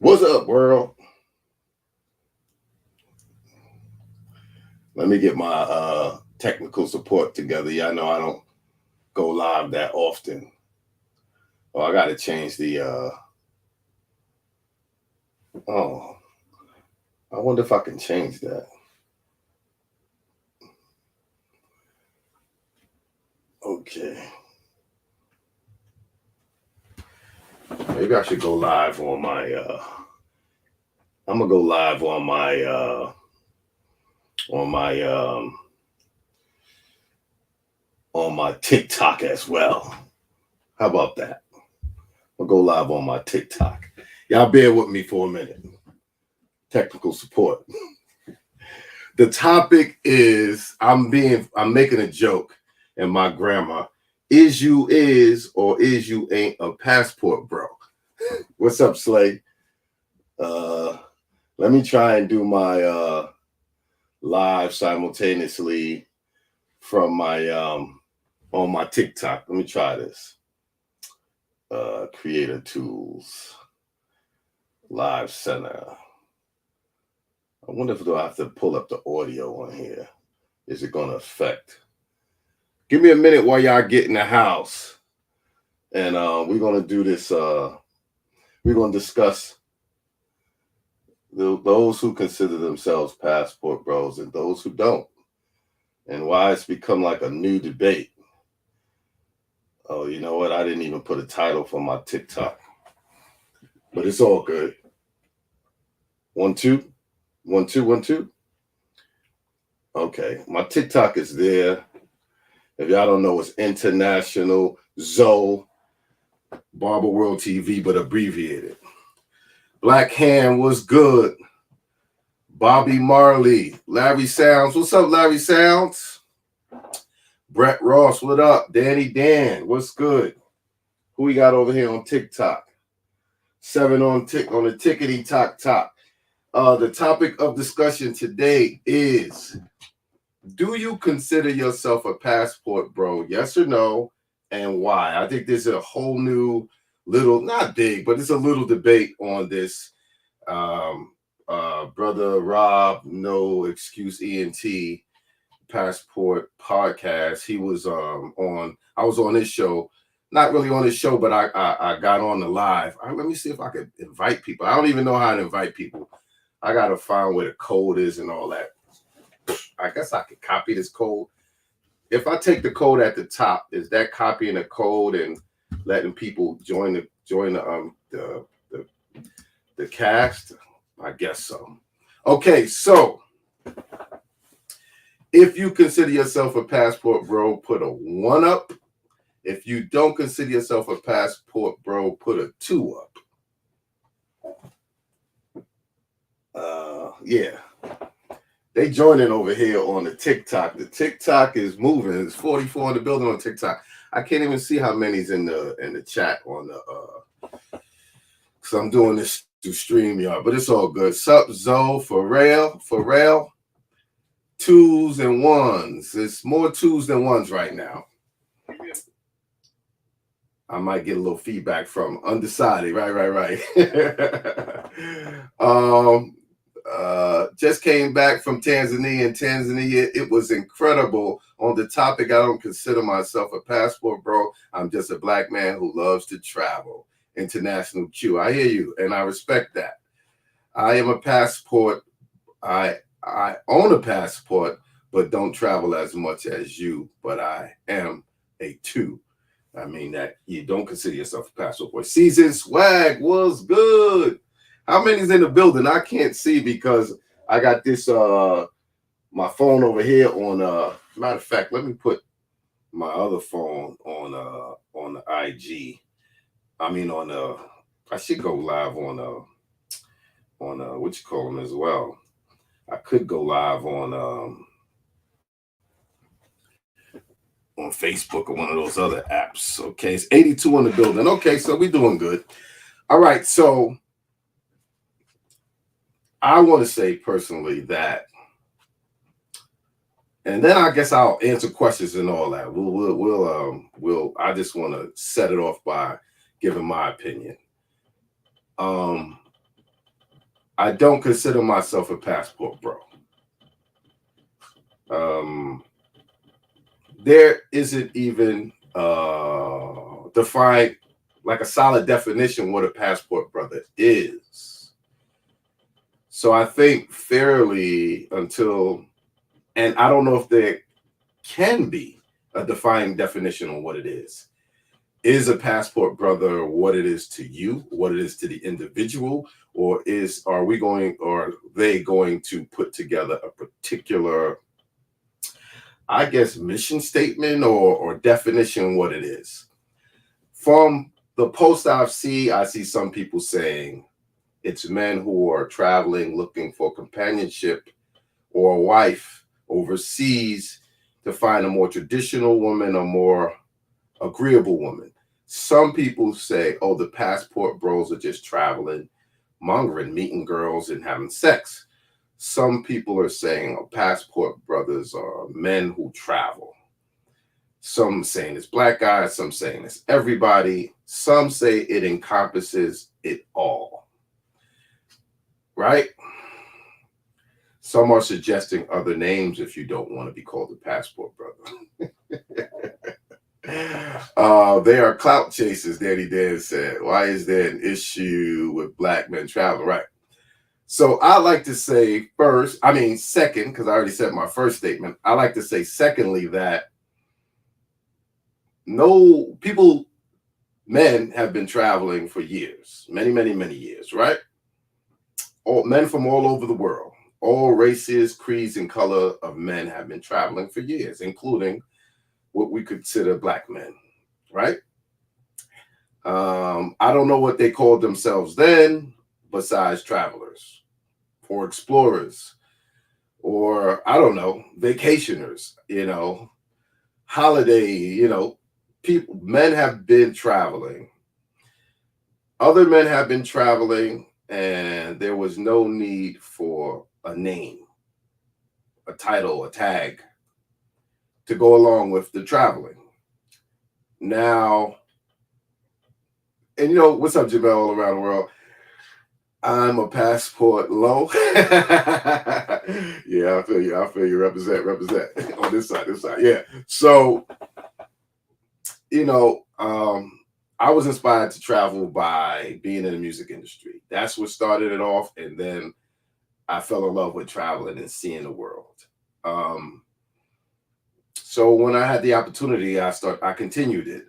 What's up, world? Let me get my technical support together. Yeah, I know I don't go live that often. Oh, I gotta change the oh, I wonder if I can change that. Okay. Maybe I should go live on my I'm gonna go live on my on my TikTok as well. How about that? I'll go live on my TikTok. Y'all bear with me for a minute. Technical support. The topic is I'm making a joke, and my grandma is or is you ain't a passport bro. What's up, Slay? Uh Let me try and do my live simultaneously from my on my TikTok. Let me try this. Creator tools, live center. I wonder if I have to pull up the audio on here. Is it gonna affect? Give me a minute while y'all get in the house. And we're gonna do this. We're gonna discuss those who consider themselves passport bros and those who don't, and why it's become like a new debate. Oh, you know what? I didn't even put a title for my TikTok, but it's all good. 1 2 1 2 1 2. Okay, my TikTok is there. If y'all don't know, it's International Zoe Barber World TV, but abbreviated. Black Hand was good. Bobby Marley, Larry Sounds. What's up, Larry Sounds? Brett Ross, what up? Danny Dan, what's good? Who we got over here on TikTok? 7 on the tickety tock top. The topic of discussion today is: do you consider yourself a passport bro? Yes or no, and why? I think there's a whole new little, not big, but it's a little debate on this. Brother Rob, No Excuse ENT Passport podcast. He was on. I was on his show, not really on his show, but I got on the live. Let me see if I could invite people. I don't even know how to invite people. I gotta find where the code is and all that. I guess I could copy this code. If I take the code at the top, is that copying the code and letting people join the cast? I guess so. Okay, so if you consider yourself a passport bro, put a 1 up. If you don't consider yourself a passport bro, put a 2 up. Yeah. They joining over here on the TikTok. The TikTok is moving. It's 44 in the building on TikTok. I can't even see how many's in the chat on the because I'm doing this through StreamYard, but it's all good. Sup, Zoe, Pharrell, 2s and 1s. It's more 2s than 1s right now. I might get a little feedback from undecided. Right. Just came back from Tanzania. In Tanzania, it was incredible. On the topic, I don't consider myself a passport bro. I'm just a black man who loves to travel. International Q. I hear you, and I respect that. I am a passport. I own a passport, but don't travel as much as you. But I am a 2. I mean that you don't consider yourself a passport boy. Season Swag was good. How many's in the building? I can't see because I got this my phone over here on matter of fact, let me put my other phone on the IG. I mean on I should go live on what you call them as well. I could go live on Facebook or one of those other apps. Okay, it's 82 in the building. Okay, so we're doing good. All right, so I want to say personally that, and then I guess I'll answer questions and all that. We'll. I just want to set it off by giving my opinion. I don't consider myself a passport bro. There isn't even defined like a solid definition what a passport brother is. So I think fairly until, and I don't know if there can be a defined definition on what it is. Is a passport brother what it is to you, what it is to the individual, or are we going, or are they going to put together a particular, I guess, mission statement or definition what it is? From the post I see some people saying it's men who are traveling looking for companionship or a wife overseas to find a more traditional woman, a more agreeable woman. Some people say, oh, the passport bros are just traveling, mongering, meeting girls and having sex. Some people are saying, oh, passport brothers are men who travel. Some saying it's black guys, some saying it's everybody. Some say it encompasses it all. Right? Some are suggesting other names if you don't want to be called a passport brother. They are clout chasers, Danny Dan said. Why is there an issue with black men traveling? Right. So I like to say second, because I already said my first statement. I like to say secondly that men have been traveling for years, many, many, many years, right? All men from all over the world, all races, creeds, and color of men have been traveling for years, including what we consider black men, right? I don't know what they called themselves then, besides travelers or explorers, or I don't know, vacationers, holiday, men have been traveling. Other men have been traveling, and there was no need for a name, a title, a tag to go along with the traveling. Now, and what's up, Jamel, all around the world? I'm a passport low. Yeah, I feel you. I feel you. Represent on this side. Yeah. So, I was inspired to travel by being in the music industry. That's what started it off. And then I fell in love with traveling and seeing the world. So when I had the opportunity, I continued it.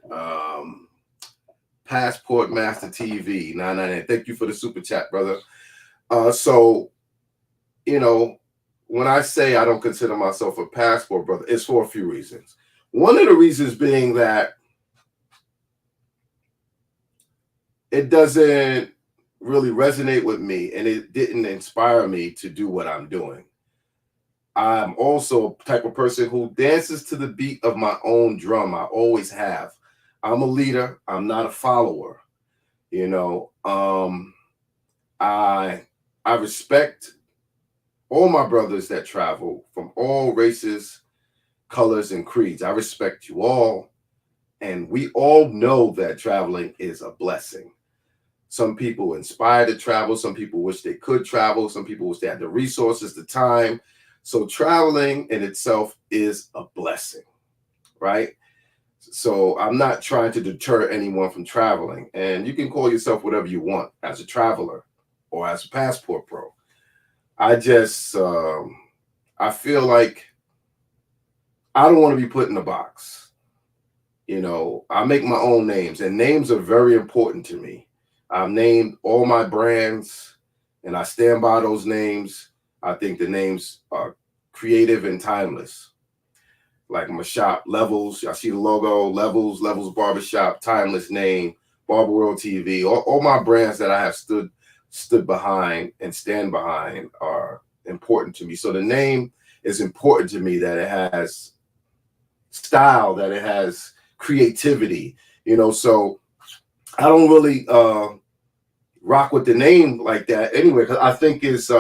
Passport Master TV 998. Thank you for the super chat, brother. So when I say I don't consider myself a passport brother, it's for a few reasons. One of the reasons being that it doesn't really resonate with me, and it didn't inspire me to do what I'm doing. I'm also a type of person who dances to the beat of my own drum. I always have. I'm a leader. I'm not a follower. I respect all my brothers that travel from all races, colors, and creeds. I respect you all. And we all know that traveling is a blessing. Some people inspire to travel. Some people wish they could travel. Some people wish they had the resources, the time. So traveling in itself is a blessing, right? So I'm not trying to deter anyone from traveling. And you can call yourself whatever you want as a traveler or as a passport pro. I just, I feel like I don't want to be put in a box. I make my own names, and names are very important to me. I've named all my brands, and I stand by those names. I think the names are creative and timeless. Like my shop, Levels. I see the logo, Levels Barbershop, timeless name, Barber World TV. All my brands that I have stood behind and stand behind are important to me. So the name is important to me, that it has style, that it has creativity. So I don't really rock with the name like that anyway, because I think it's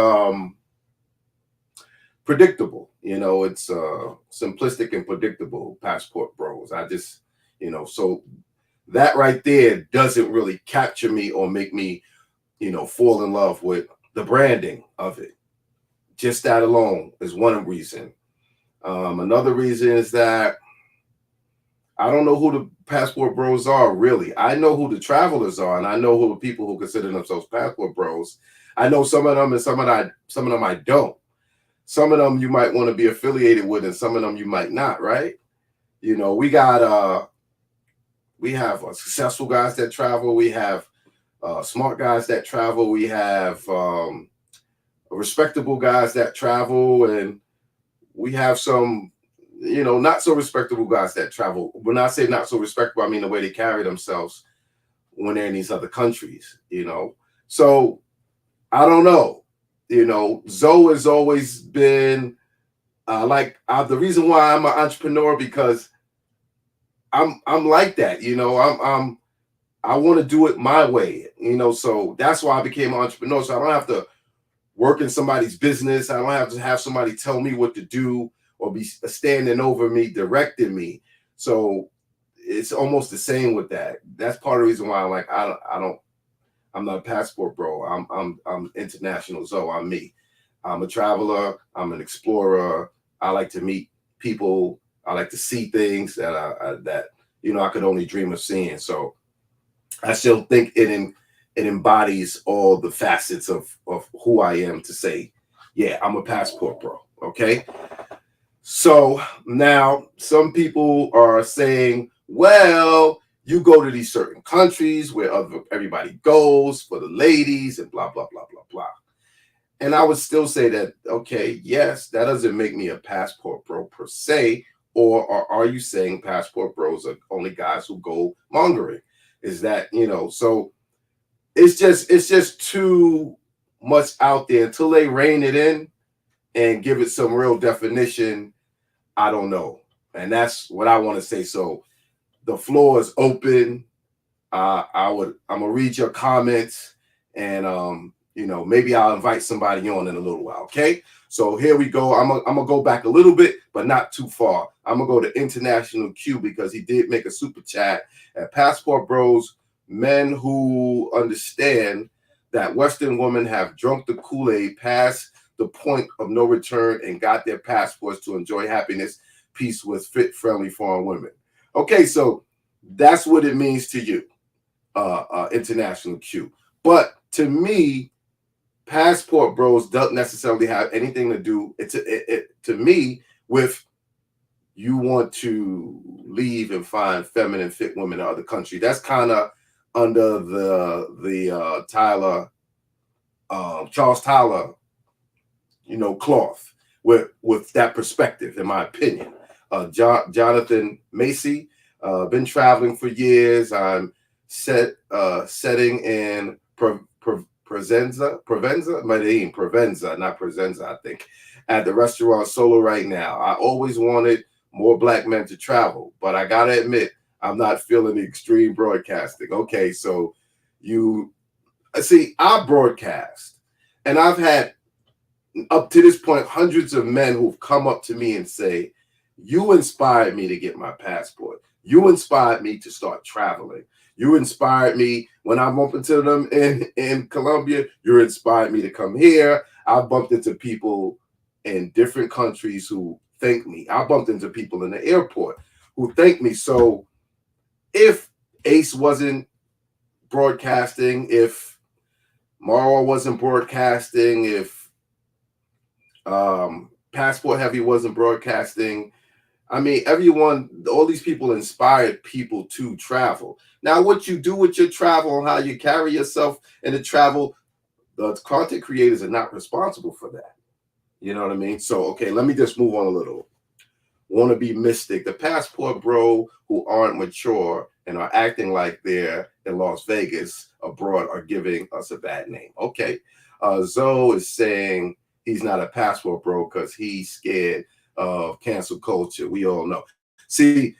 predictable. It's simplistic and predictable. Passport bros. I just, so that right there doesn't really capture me or make me, fall in love with the branding of it. Just that alone is one reason. Another reason is that I don't know who the passport bros are really. I know who the travelers are, and I know who the people who consider themselves passport bros. I know some of them, and some of them I don't. Some of them you might want to be affiliated with, and some of them you might not. Right? You know, we have successful guys that travel. We have smart guys that travel. We have respectable guys that travel, and we have some, you know, not so respectable guys that travel. When I say not so respectable, I mean the way they carry themselves when they're in these other countries, you know. So I don't know. You know, Zoe has always been the reason why I'm an entrepreneur, because I'm like that, you know. I want to do it my way, you know. So that's why I became an entrepreneur. So I don't have to work in somebody's business. I don't have to have somebody tell me what to do or be standing over me, directing me. So it's almost the same with that. That's part of the reason why I'm not a passport bro. I'm international Zoe. I'm me. I'm a traveler. I'm an explorer. I like to meet people. I like to see things that you know I could only dream of seeing. So I still think it embodies all the facets of who I am to say, yeah, I'm a passport bro. Okay. So now some people are saying, well, you go to these certain countries where everybody goes for the ladies and blah, blah, blah, blah, blah. And I would still say that, okay, yes, that doesn't make me a passport bro per se. Or are you saying passport bros are only guys who go mongering? Is that, you know, so it's just too much out there until they rein it in and give it some real definition. I don't know. And that's what I want to say. So the floor is open. I'm gonna read your comments, and you know, maybe I'll invite somebody on in a little while. Okay. So here we go. I'm gonna go back a little bit, but not too far. I'm gonna go to International Q because he did make a super chat at Passport Bros. Men who understand that Western women have drunk the Kool-Aid past the point of no return and got their passports to enjoy happiness, peace with fit, friendly foreign women. Okay, so that's what it means to you, International Q. But to me, passport bros doesn't necessarily have anything to do to me with you want to leave and find feminine fit women in other country. That's kind of under the Charles Tyler, you know, cloth with that perspective, in my opinion. Jonathan Macy, been traveling for years. I'm setting in Provenza, not Presenza, I think, at the restaurant Solo right now. I always wanted more black men to travel, but I gotta admit, I'm not feeling the extreme broadcasting. Okay, so you see, I broadcast, and I've had up to this point hundreds of men who've come up to me and say, you inspired me to get my passport. You inspired me to start traveling. You inspired me when I bumped into them in Colombia. You inspired me to come here. I bumped into people in different countries who thank me. I bumped into people in the airport who thank me. So if Ace wasn't broadcasting, if Mara wasn't broadcasting, if Passport Heavy wasn't broadcasting, I mean, everyone, all these people inspired people to travel. Now, what you do with your travel and how you carry yourself in the travel, the content creators are not responsible for that. You know what I mean? So, okay, let me just move on a little. Want to be mystic. The passport bro who aren't mature and are acting like they're in Las Vegas abroad are giving us a bad name. Okay. Zoe is saying he's not a passport bro because he's scared of cancel culture. We all know. See,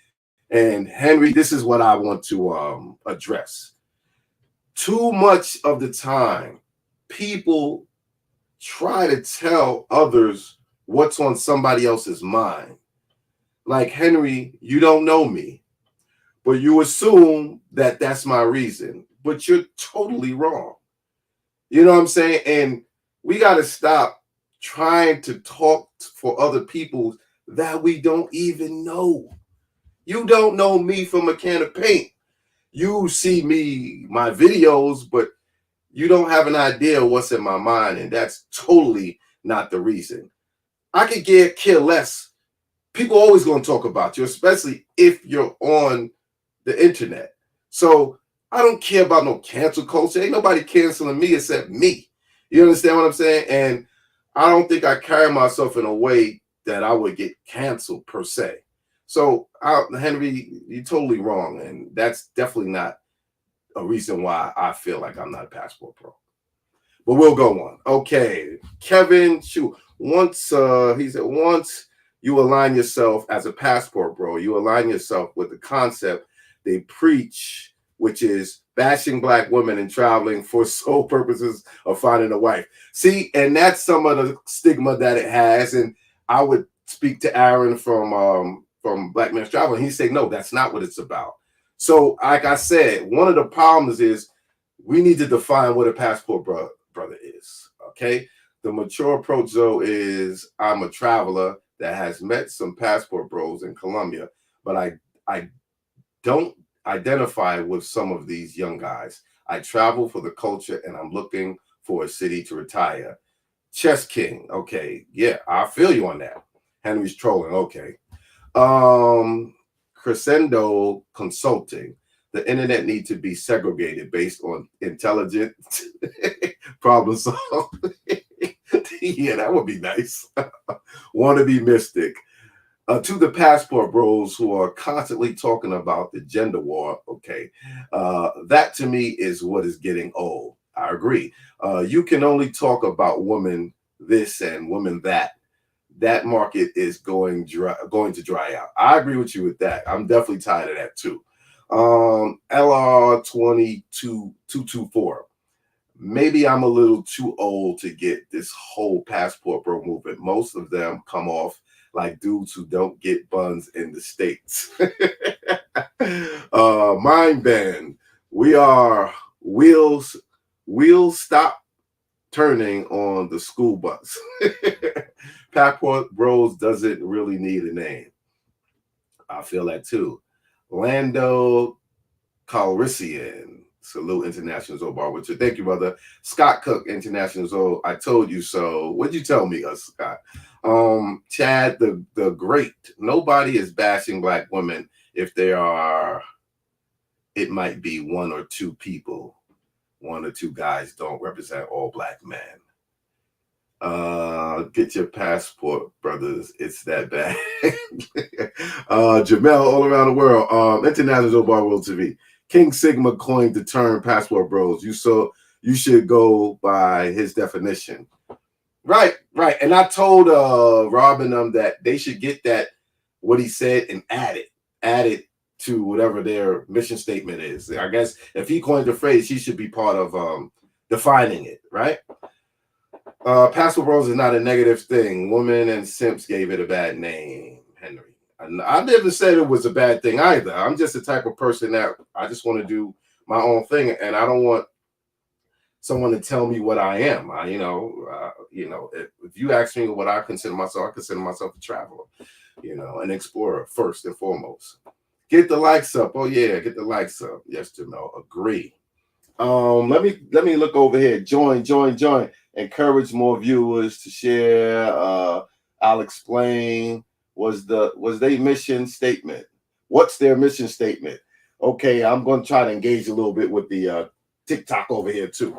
and Henry, this is what I want to address. Too much of the time, people try to tell others what's on somebody else's mind. Like, Henry, you don't know me, but you assume that that's my reason, but you're totally wrong. You know what I'm saying? And We got to stop trying to talk for other people that we don't even know. You don't know me from a can of paint. You see me, my videos, but you don't have an idea of what's in my mind, and that's totally not the reason. I could care less. People always going to talk about you, especially if you're on the internet. So I don't care about no cancel culture. Ain't nobody canceling me except me. You understand what I'm saying? And I don't think I carry myself in a way that I would get canceled per se. So, Henry, you're totally wrong, and that's definitely not a reason why I feel like I'm not a passport pro. But we'll go on. Okay, Kevin, shoot. Once he said, once you align yourself as a passport bro, you align yourself with the concept they preach, which is bashing black women and traveling for sole purposes of finding a wife. See, and that's some of the stigma that it has. And I would speak to Aaron from Black Men's Travel, and he said, no, that's not what it's about. So, like I said, one of the problems is we need to define what a passport brother is. Okay. The mature approach, though, is I'm a traveler that has met some passport bros in Colombia, but I don't identify with some of these young guys. I travel for the culture and I'm looking for a city to retire. Chess King. Okay. Yeah, I feel you on that. Henry's trolling. Okay. Crescendo Consulting. The internet needs to be segregated based on intelligent problem solving. Yeah, that would be nice. Wannabe mystic. To the passport bros who are constantly talking about the gender war, okay, that to me is what is getting old. I agree. You can only talk about women this and women that. That market is going to dry out. I agree with you with that. I'm definitely tired of that too. LR 22224. Maybe I'm a little too old to get this whole passport bro movement. Most of them come off like dudes who don't get buns in the States. Mind band. We are wheels stop turning on the school bus. Passport Bros doesn't really need a name. I feel that too. Lando Calrissian. Salute International Zoo Bar Richard. Thank you, brother. Scott Cook, International Zoo. I told you so. What'd you tell me, Scott? Chad the Great. Nobody is bashing black women. If they are, it might be one or two people. One or two guys don't represent all black men. Get your passport, brothers. It's that bad. Jamel, all around the world. International Bar World TV. King Sigma coined the term passport bros. You should go by his definition. Right. And I told Rob and them that they should get that what he said and add it to whatever their mission statement is. I guess if he coined the phrase, he should be part of defining it, right? Passport bros is not a negative thing. Women and simps gave it a bad name, Henry. I never said it was a bad thing either. I'm just the type of person that I just want to do my own thing, and I don't want someone to tell me what I am. If you ask me what I consider myself a traveler, an explorer first and foremost. Get the likes up. Oh yeah, get the likes up. Yes, Jamel. Agree. Let me look over here. Join. Encourage more viewers to share. I'll explain. Was their mission statement? What's their mission statement? Okay, I'm going to try to engage a little bit with the TikTok over here too.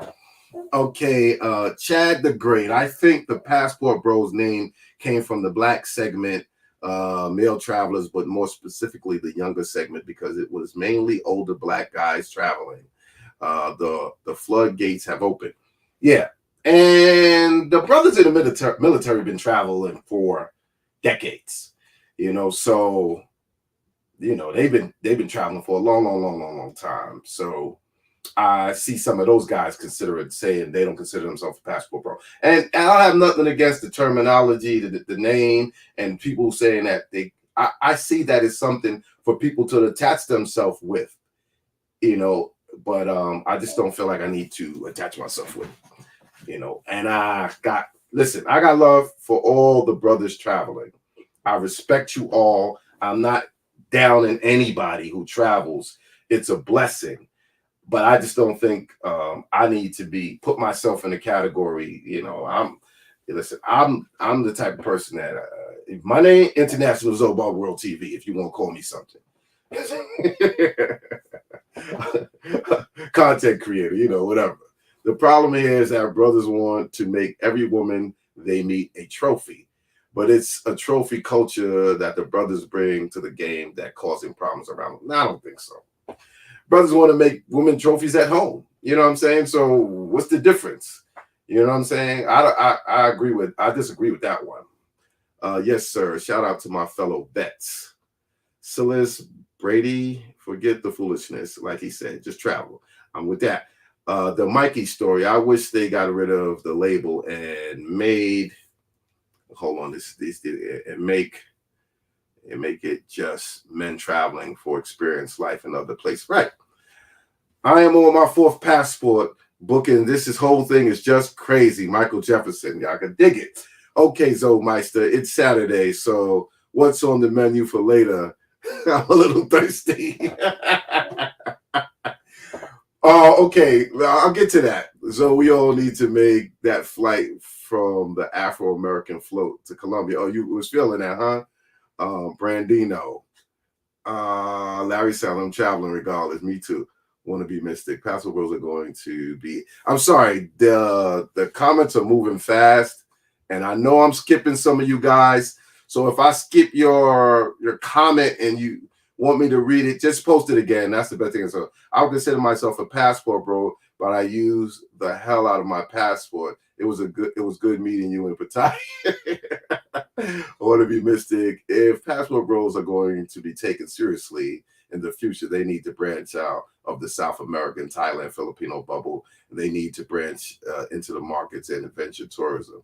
Okay, Chad the Great. I think the Passport Bros name came from the black segment, male travelers, but more specifically the younger segment because it was mainly older black guys traveling. The floodgates have opened. Yeah, and the brothers in the military been traveling for decades. So they've been traveling for a long time. So I see some of those guys saying they don't consider themselves a passport bro. And I have nothing against the terminology, the name, and people saying that I see that as something for people to attach themselves with, but I just don't feel like I need to attach myself with. And I got love for all the brothers traveling. I respect you all. I'm not down in anybody who travels. It's a blessing, but I just don't think I need to be put myself in a category. I'm the type of person that if my name International Zobal World TV. If you want to call me something, content creator, whatever. The problem here is that brothers want to make every woman they meet a trophy, but it's a trophy culture that the brothers bring to the game that causing problems around them. I don't think so. Brothers want to make women trophies at home. You know what I'm saying? So what's the difference? You know what I'm saying? I disagree with that one. Yes, sir. Shout out to my fellow vets. Silas Brady, forget the foolishness. Like he said, just travel. I'm with that. The Mikey story. I wish they got rid of the label and made. Hold on, and make it just men traveling for experience life in other places. Right. I am on my 4th passport booking. This whole thing is just crazy. Michael Jefferson. Y'all can dig it. Okay, Zoemeister, it's Saturday, so what's on the menu for later? I'm a little thirsty. Oh, okay. I'll get to that. So we all need to make that flight from the Afro-American float to Colombia. Oh, you was feeling that, huh? Brandino. Larry Salem traveling regardless. Me too. Want to be mystic. Pastor Bros are going to be. I'm sorry. The comments are moving fast, and I know I'm skipping some of you guys. So if I skip your comment and you want me to read it, just post it again. That's the best thing. So I would consider myself a passport bro, but I use the hell out of my passport. It was good meeting you in Pattaya. I want to be mystic. If passport bros are going to be taken seriously in the future, they need to branch out of the South American, Thailand, Filipino bubble. They need to branch into the markets and adventure tourism.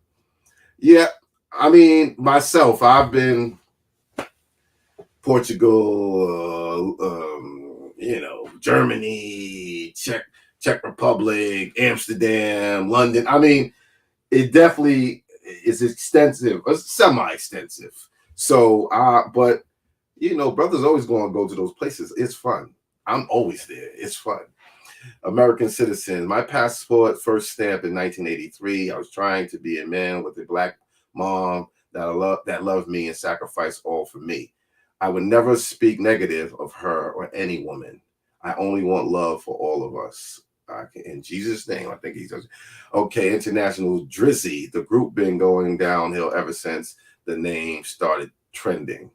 Yeah, I mean, myself, I've been Portugal, Germany, Czech Republic, Amsterdam, London. I mean, it definitely is extensive, semi-extensive. So, but brothers always going to go to those places. It's fun. I'm always there. It's fun. American citizen. My passport first stamped in 1983. I was trying to be a man with a black mom that loved me and sacrificed all for me. I would never speak negative of her or any woman. I only want love for all of us. In Jesus' name, I think he does. Okay, International Drizzy. The group been going downhill ever since the name started trending.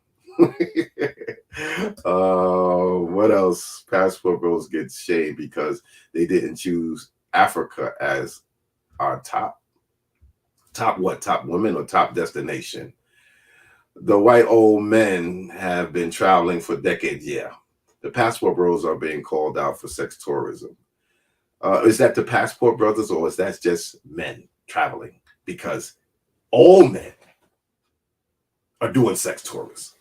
What else? Passport bros get shade because they didn't choose Africa as our top women or top destination. The white old men have been traveling for decades. Yeah, the passport bros are being called out for sex tourism. Is that the passport brothers or is that just men traveling? Because all men are doing sex tourism.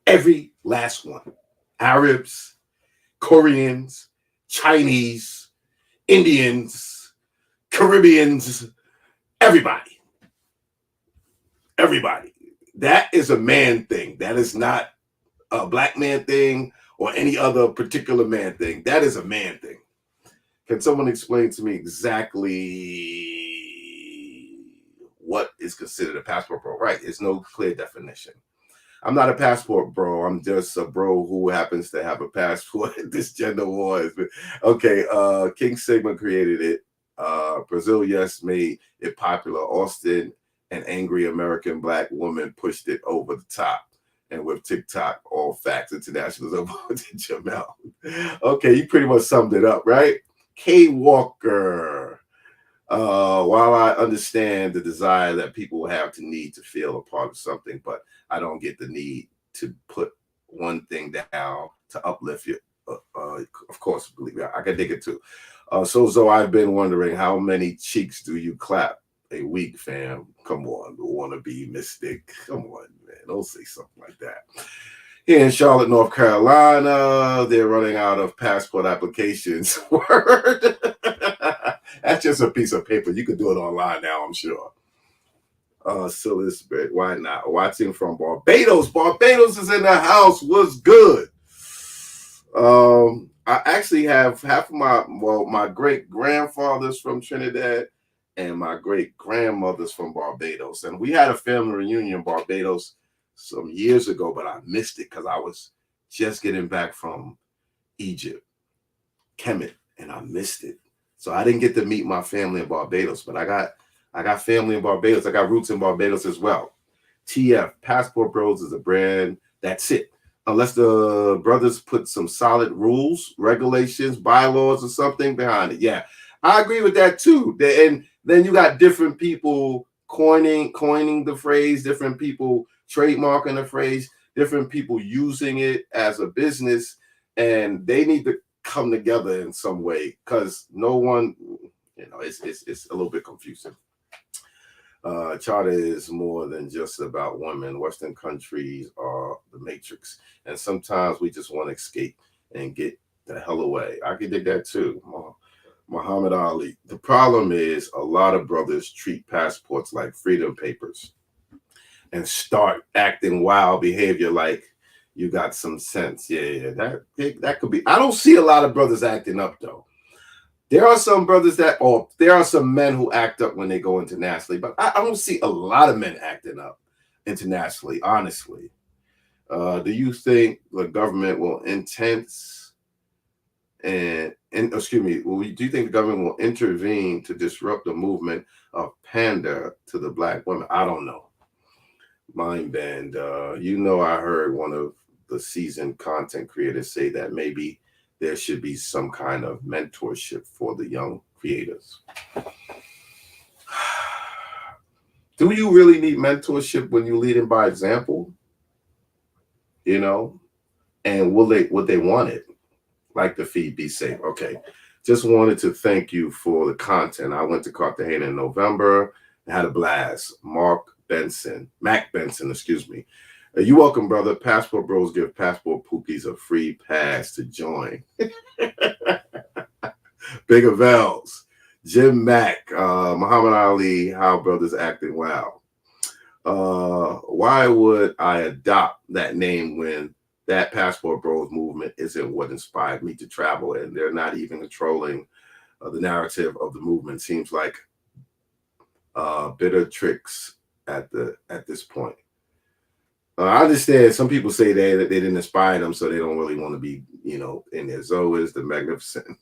Every last one. Arabs, Koreans, Chinese, Indians, Caribbeans, everybody. Everybody. That is a man thing. That is not a black man thing or any other particular man thing. That is a man thing. Can someone explain to me exactly what is considered a passport bro? Right. There's no clear definition. I'm not a passport bro. I'm just a bro who happens to have a passport. This gender war is okay. King Sigma created it. Brazil, yes, made it popular. Austin, an angry American black woman, pushed it over the top. And with TikTok, all facts, international over to Jamel. Okay, you pretty much summed it up, right? K Walker. While I understand the desire that people have to need to feel a part of something, but I don't get the need to put one thing down to uplift you. Of course, believe me, I can dig it too. So I've been wondering how many cheeks do you clap a week, fam? Come on, want to be mystic? Come on, man, don't say something like that. Here in Charlotte, North Carolina, they're running out of passport applications. Word. That's just a piece of paper. You could do it online now, I'm sure. Salisbury, why not? Watching from Barbados. Barbados is in the house. What's good? I actually have half of my great grandfather's from Trinidad and my great grandmother's from Barbados. And we had a family reunion in Barbados some years ago, but I missed it because I was just getting back from Egypt, Kemet, and I missed it. So I didn't get to meet my family in Barbados, but I got family in Barbados. I got roots in Barbados as well. TF, Passport Bros is a brand. That's it. Unless the brothers put some solid rules, regulations, bylaws, or something behind it. Yeah, I agree with that too. And then you got different people coining the phrase, different people trademarking the phrase, different people using it as a business, and they need to come together in some way because no one, it's a little bit confusing. Charter is more than just about women. Western countries are the matrix, and sometimes we just want to escape and get the hell away. I can dig that too. Muhammad Ali. The problem is a lot of brothers treat passports like freedom papers and start acting wild behavior like you got some sense. Yeah, that could be. I don't see a lot of brothers acting up though. There are some brothers there are some men who act up when they go internationally, but I don't see a lot of men acting up internationally, honestly. Do you think the government will do you think the government will intervene to disrupt the movement of pander to the black women? I don't know. Mind Band, I heard one of the seasoned content creators say that maybe there should be some kind of mentorship for the young creators. Do you really need mentorship when you lead by example? And would they want it? Like the feed, be safe. Okay. Just wanted to thank you for the content. I went to Cartagena in November and had a blast. Mac Benson, excuse me. You're welcome, brother. Passport Bros give Passport Pookies a free pass to join. Big Avels, Jim Mack, Muhammad Ali, how brothers acting wow. Why would I adopt that name when that Passport Bros movement isn't what inspired me to travel, and they're not even controlling the narrative of the movement? Seems like bitter tricks at this point. I understand some people say that they didn't inspire them, so they don't really want to be, in there. Zoe is the magnificent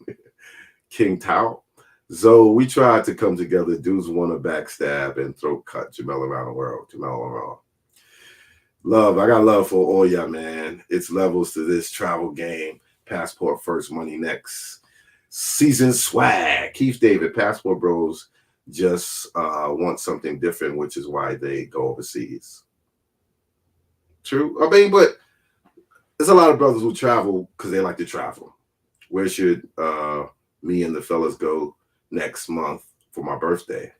King Tao. Zoe, we tried to come together. Dudes want to backstab and throat cut Jamel around the world. Love, I got love for all y'all, man. It's levels to this travel game. Passport first, money next. Season swag. Keith David, Passport Bros just want something different, which is why they go overseas. True. I mean, but there's a lot of brothers who travel because they like to travel. Where should me and the fellas go next month for my birthday?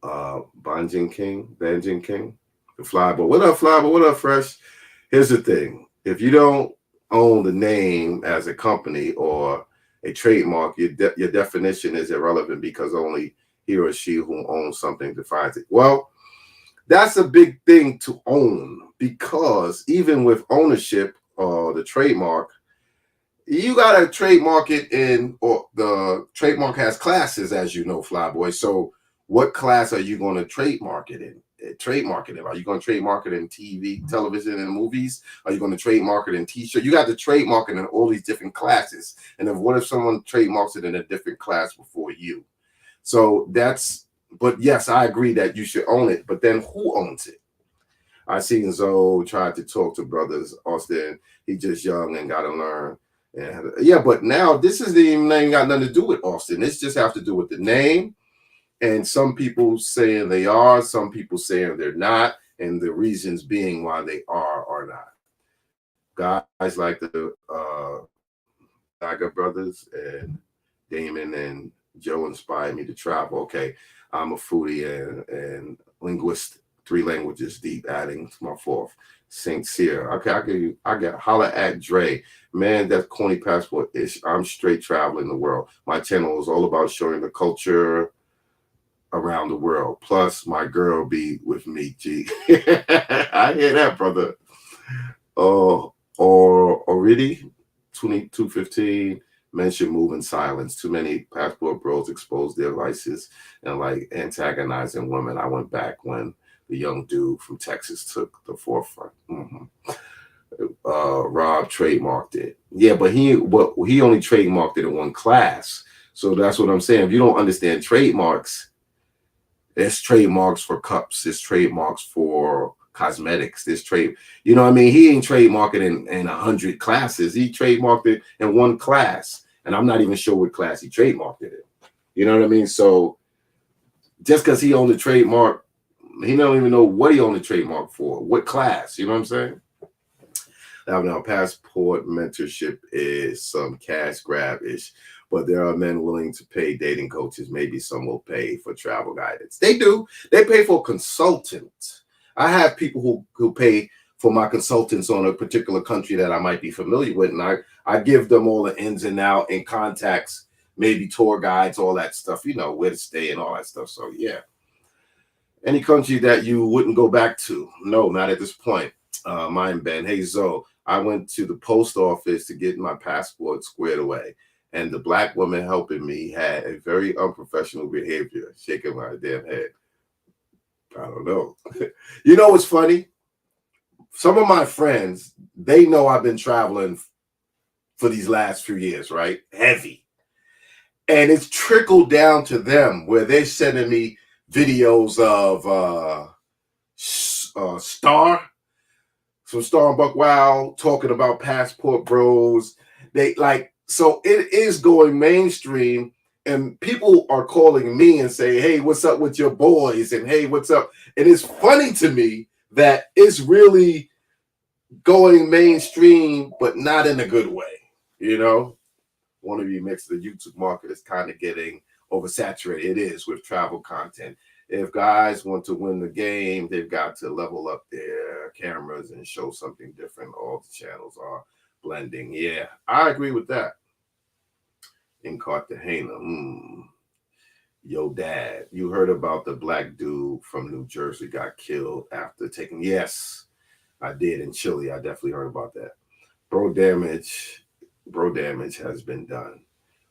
Banjin King, the Flyboy. What up, Flyboy? What up, Fresh? Here's the thing. If you don't own the name as a company or a trademark, your definition is irrelevant because only he or she who owns something defines it. Well, that's a big thing to own because even with ownership or the trademark, you got to trademark it or the trademark has classes, as you know, Flyboy. So what class are you going to trademark it in? Are you going to trademark it in TV, television, and movies? Are you going to trademark it in t-shirt? You got to trademark it in all these different classes. And what if someone trademarks it in a different class before you? So but yes, I agree that you should own it, but then who owns it? I seen Zoe try to talk to brothers Austin. He just young and got to learn. And yeah, but now this is the name got nothing to do with Austin. This just have to do with the name. And some people saying they are, some people saying they're not, and the reasons being why they are or not. Guys like the Saga brothers and Damon and Joe inspired me to travel. Okay, I'm a foodie and linguist 3 languages deep, adding to my 4th. St. Cyr. Okay, I get holla at Dre. Man, that's corny passport ish. I'm straight traveling the world. My channel is all about showing the culture around the world. Plus, my girl be with me, G. I hear that, brother. Or already 2215 men should move in silence. Too many passport bros expose their vices and like antagonizing women. I went back when the young dude from Texas took the forefront. Rob trademarked it. Yeah, but he only trademarked it in one class. So that's what I'm saying. If you don't understand trademarks, there's trademarks for cups, there's trademarks for cosmetics, there's trade, you know what I mean? He ain't trademarked it in 100 classes. He trademarked it in one class. And I'm not even sure what class he trademarked it in. You know what I mean? So just because he owned the trademark, he don't even know what he owned the trademark for, what class, you know what I'm saying? Now passport mentorship is some cash grab-ish, but there are men willing to pay dating coaches. Maybe some will pay for travel guidance. They do. They pay for consultants. I have people who pay for my consultants on a particular country that I might be familiar with, and I give them all the ins and outs and contacts, maybe tour guides, all that stuff, you know, where to stay and all that stuff. So yeah. Any country that you wouldn't go back to? No, not at this point. Mine, Ben. Hey, Zoe. I went to the post office to get my passport squared away, and the black woman helping me had a very unprofessional behavior, shaking my damn head. I don't know. You know what's funny? Some of my friends, they know I've been traveling for these last few years, right? Heavy. And it's trickled down to them where they're sending me videos of Star and Buck Wow talking about passport bros. They like, so it is going mainstream, and people are calling me and say, hey, what's up with your boys? And hey, what's up? And it's funny to me that it's really going mainstream, but not in a good way. You know, one of you mixed the YouTube market is kind of getting oversaturated. It is with travel content. If guys want to win the game, they've got to level up their cameras and show something different. All the channels are blending. Yeah, I agree with that. In Cartagena, yo, dad, you heard about the black dude from New Jersey got killed after taking? Yes, I did. In Chile, I definitely heard about that. Bro damage has been done.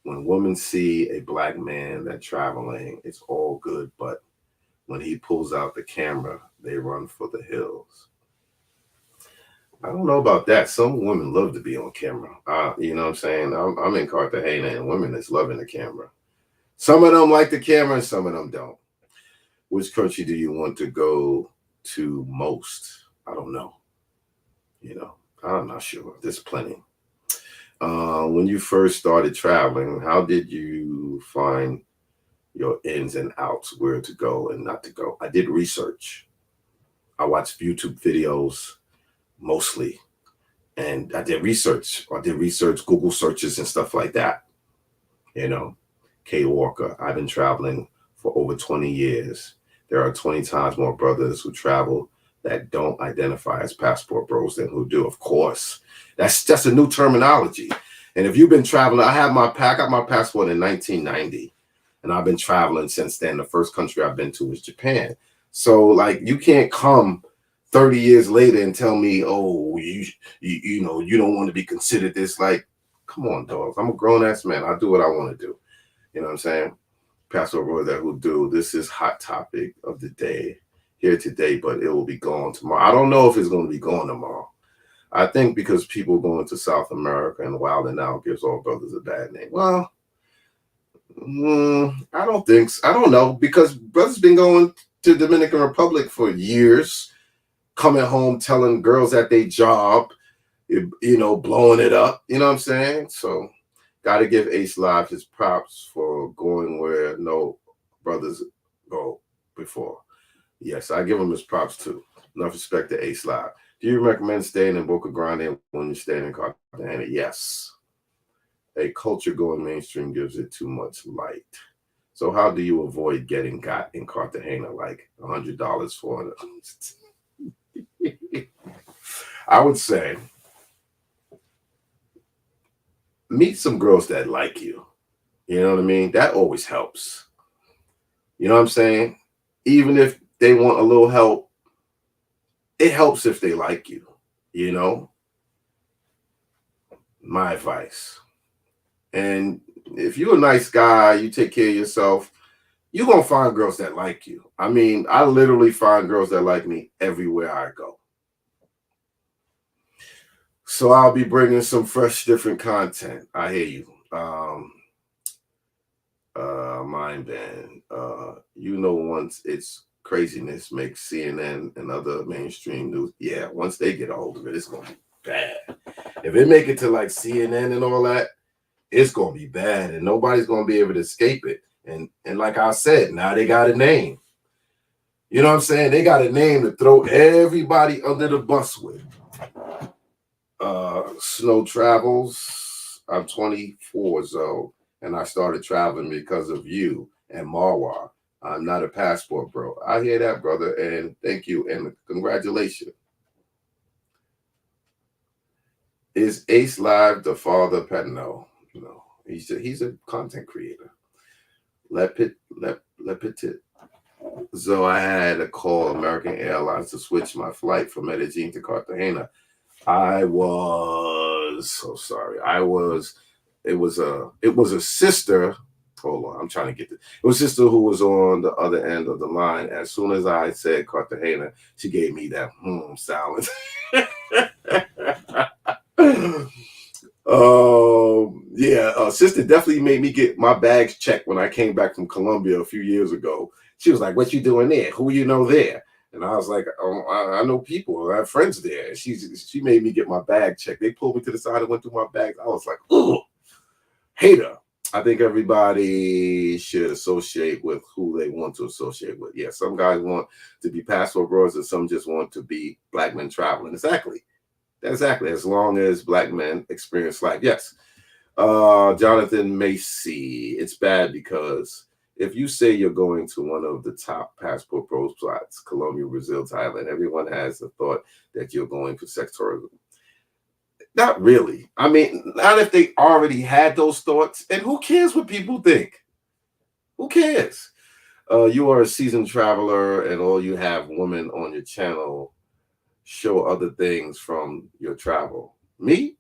When women see a black man that's traveling, it's all good, but when he pulls out the camera, they run for the hills. I don't know about that. Some women love to be on camera. You know what I'm saying? I'm in Cartagena, and women is loving the camera. Some of them like the camera, and some of them don't. Which country do you want to go to most? I don't know. You know, I'm not sure. There's plenty. When you first started traveling, how did you find your ins and outs, where to go and not to go? I did research. I watched YouTube videos mostly, and I did research. Google searches and stuff like that. You know, K Walker, I've been traveling for over 20 years. There are 20 times more brothers who travel that don't identify as passport bros than who do. Of course, that's just a new terminology. And if you've been traveling, I got my passport in 1990, and I've been traveling since then. The first country I've been to was Japan. So like, you can't come 30 years later and tell me, oh, you know, you don't want to be considered this. Like, come on, dog. I'm a grown ass man. I do what I want to do. You know what I'm saying? Passport bros that who do. This is hot topic of the day here today, but it will be gone tomorrow. I don't know if it's going to be gone tomorrow. I think because people going to South America and wilding out gives all brothers a bad name. Well, I don't think so. I don't know, because brothers been going to Dominican Republic for years, coming home telling girls at their job, you know, blowing it up. You know what I'm saying? So, got to give Ace Live his props for going where no brothers go before. Yes, I give him his props too. Enough respect to Ace Live. Do you recommend staying in Boca Grande when you're staying in Cartagena? Yes. A culture going mainstream gives it too much light. So how do you avoid getting got in Cartagena like $100 for it? I would say meet some girls that like you. You know what I mean? That always helps. You know what I'm saying? Even if they want a little help, it helps if they like you. You know, my advice. And if you're a nice guy, you take care of yourself, you're going to find girls that like you. I mean, I literally find girls that like me everywhere I go. So I'll be bringing some fresh, different content. I hear you. Mind band. Once it's craziness makes CNN and other mainstream news. Yeah, once they get a hold of it, it's gonna be bad. If it make it to like CNN and all that, it's gonna be bad, and nobody's gonna be able to escape it. And like I said, now they got a name. You know what I'm saying? They got a name to throw everybody under the bus with. Snow travels. I'm 24, so and I started traveling because of you and Marwa. I'm not a passport bro. I hear that, brother, and thank you and congratulations. Is Ace Live the father pet? No, no. He's a content creator. Let it. So I had to call American Airlines to switch my flight from Medellin to Cartagena. I was so sorry. It was a sister. Hold on, I'm trying to get this. It was a sister who was on the other end of the line. As soon as I said Cartagena, she gave me that silence. Yeah, sister definitely made me get my bags checked when I came back from Colombia a few years ago. She was like, "What you doing there? Who you know there?" And I was like, oh, I know people. I have friends there. And she made me get my bag checked. They pulled me to the side and went through my bags. I was like, "Ooh, hater." I think everybody should associate with who they want to associate with. Yeah, some guys want to be passport bros and some just want to be black men traveling. Exactly. Exactly. As long as black men experience life. Yes. Jonathan Macy. It's bad because if you say you're going to one of the top passport bros spots, Colombia, Brazil, Thailand, everyone has the thought that you're going for sex tourism. Not really. I mean, not if they already had those thoughts. And who cares what people think? Who cares? You are a seasoned traveler and all you have women on your channel show other things from your travel. Me,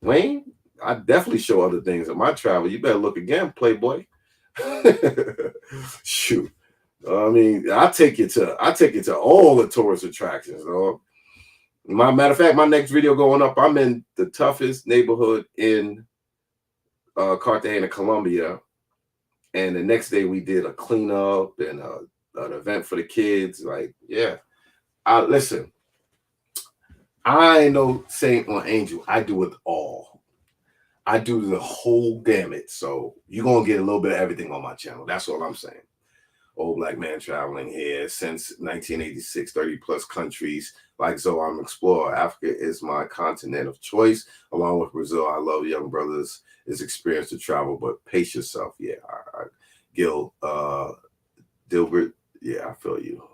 Wayne, I definitely show other things in my travel. You better look again, Playboy. Shoot. I mean, I take you to all the tourist attractions. My matter of fact, my next video going up, I'm in the toughest neighborhood in Cartagena, Colombia. And the next day we did a cleanup and an event for the kids. Like, yeah. Listen, I ain't no saint or angel. I do it all. I do the whole gamut. So you're going to get a little bit of everything on my channel. That's all I'm saying. Old black man traveling here since 1986, 30 plus countries. Like so, I'm explorer. Africa is my continent of choice. Along with Brazil, I love young brothers. It's experience to travel, but pace yourself. Yeah, Gil, Dilbert. Yeah, I feel you.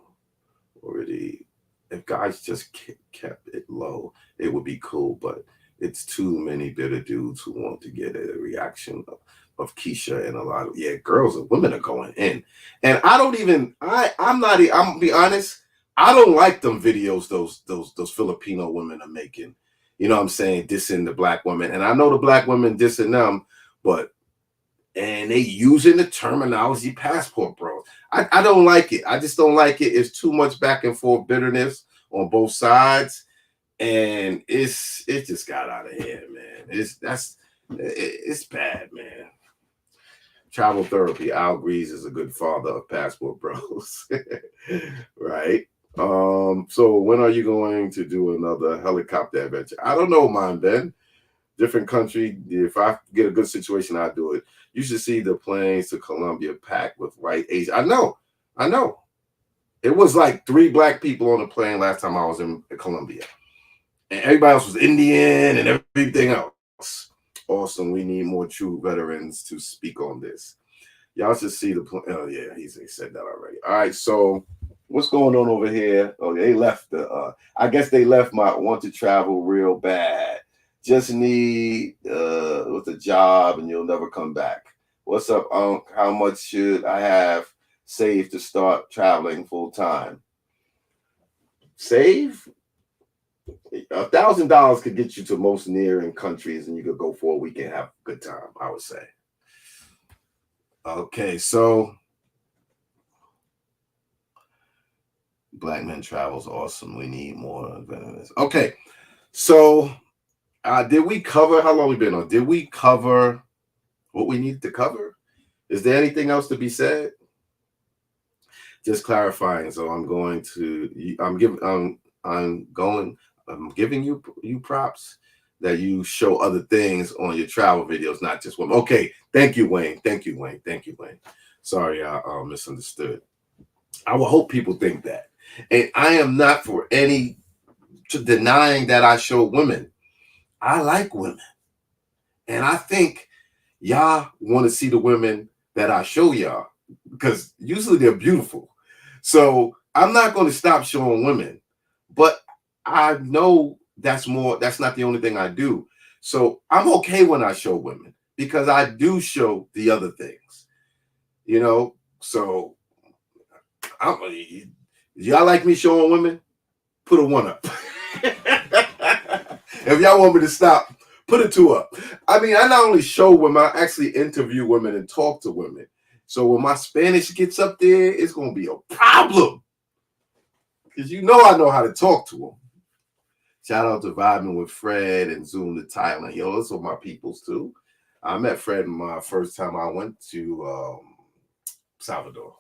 Already, if guys just kept it low, it would be cool. But it's too many bitter dudes who want to get a reaction of Keisha and a lot of girls and women are going in, and I don't even I'm not I'm gonna be honest. I don't like them videos those Filipino women are making. You know what I'm saying? Dissing the black women, and I know the black women dissing them, but and they using the terminology passport, bro. I don't like it. I just don't like it. It's too much back and forth bitterness on both sides, and it just got out of hand, man. It's bad, man. Travel therapy. Al Grease is a good father of passport bros, right? So when are you going to do another helicopter adventure? I don't know, man, Ben. Different country. If I get a good situation, I'll do it. You should see the planes to Colombia packed with white Asian. I know. It was like 3 black people on the plane last time I was in Colombia. And everybody else was Indian and everything else. Awesome. We need more true veterans to speak on this. Y'all should see the. Oh yeah, he said that already. All right, so what's going on over here? Oh, they left the. I guess they left my want to travel real bad. Just need with a job and you'll never come back. What's up, Unc? How much should I have saved to start traveling full time? Save $1,000 could get you to most nearing countries, and you could go for a weekend and have a good time. I would say. Okay, so Black Men Travel's awesome. We need more of this. Okay, so did we cover how long we been on? Did we cover what we needed to cover? Is there anything else to be said? Just clarifying. So I'm going to I'm giving you props that you show other things on your travel videos, not just women. Okay, thank you, Wayne. Thank you, Wayne. Thank you, Wayne. Sorry, I misunderstood. I would hope people think that. And I am not for any denying that I show women. I like women. And I think y'all want to see the women that I show y'all because usually they're beautiful. So I'm not going to stop showing women. But I know that's not the only thing I do. So I'm okay when I show women because I do show the other things. So y'all like me showing women? Put a 1 up. If y'all want me to stop, put a 2 up. I mean, I not only show women, I actually interview women and talk to women. So when my Spanish gets up there, it's going to be a problem. Because I know how to talk to them. Shout out to Vibing with Fred and Zoom to Thailand. Yo, those are my peoples too. I met Fred my first time I went to Salvador.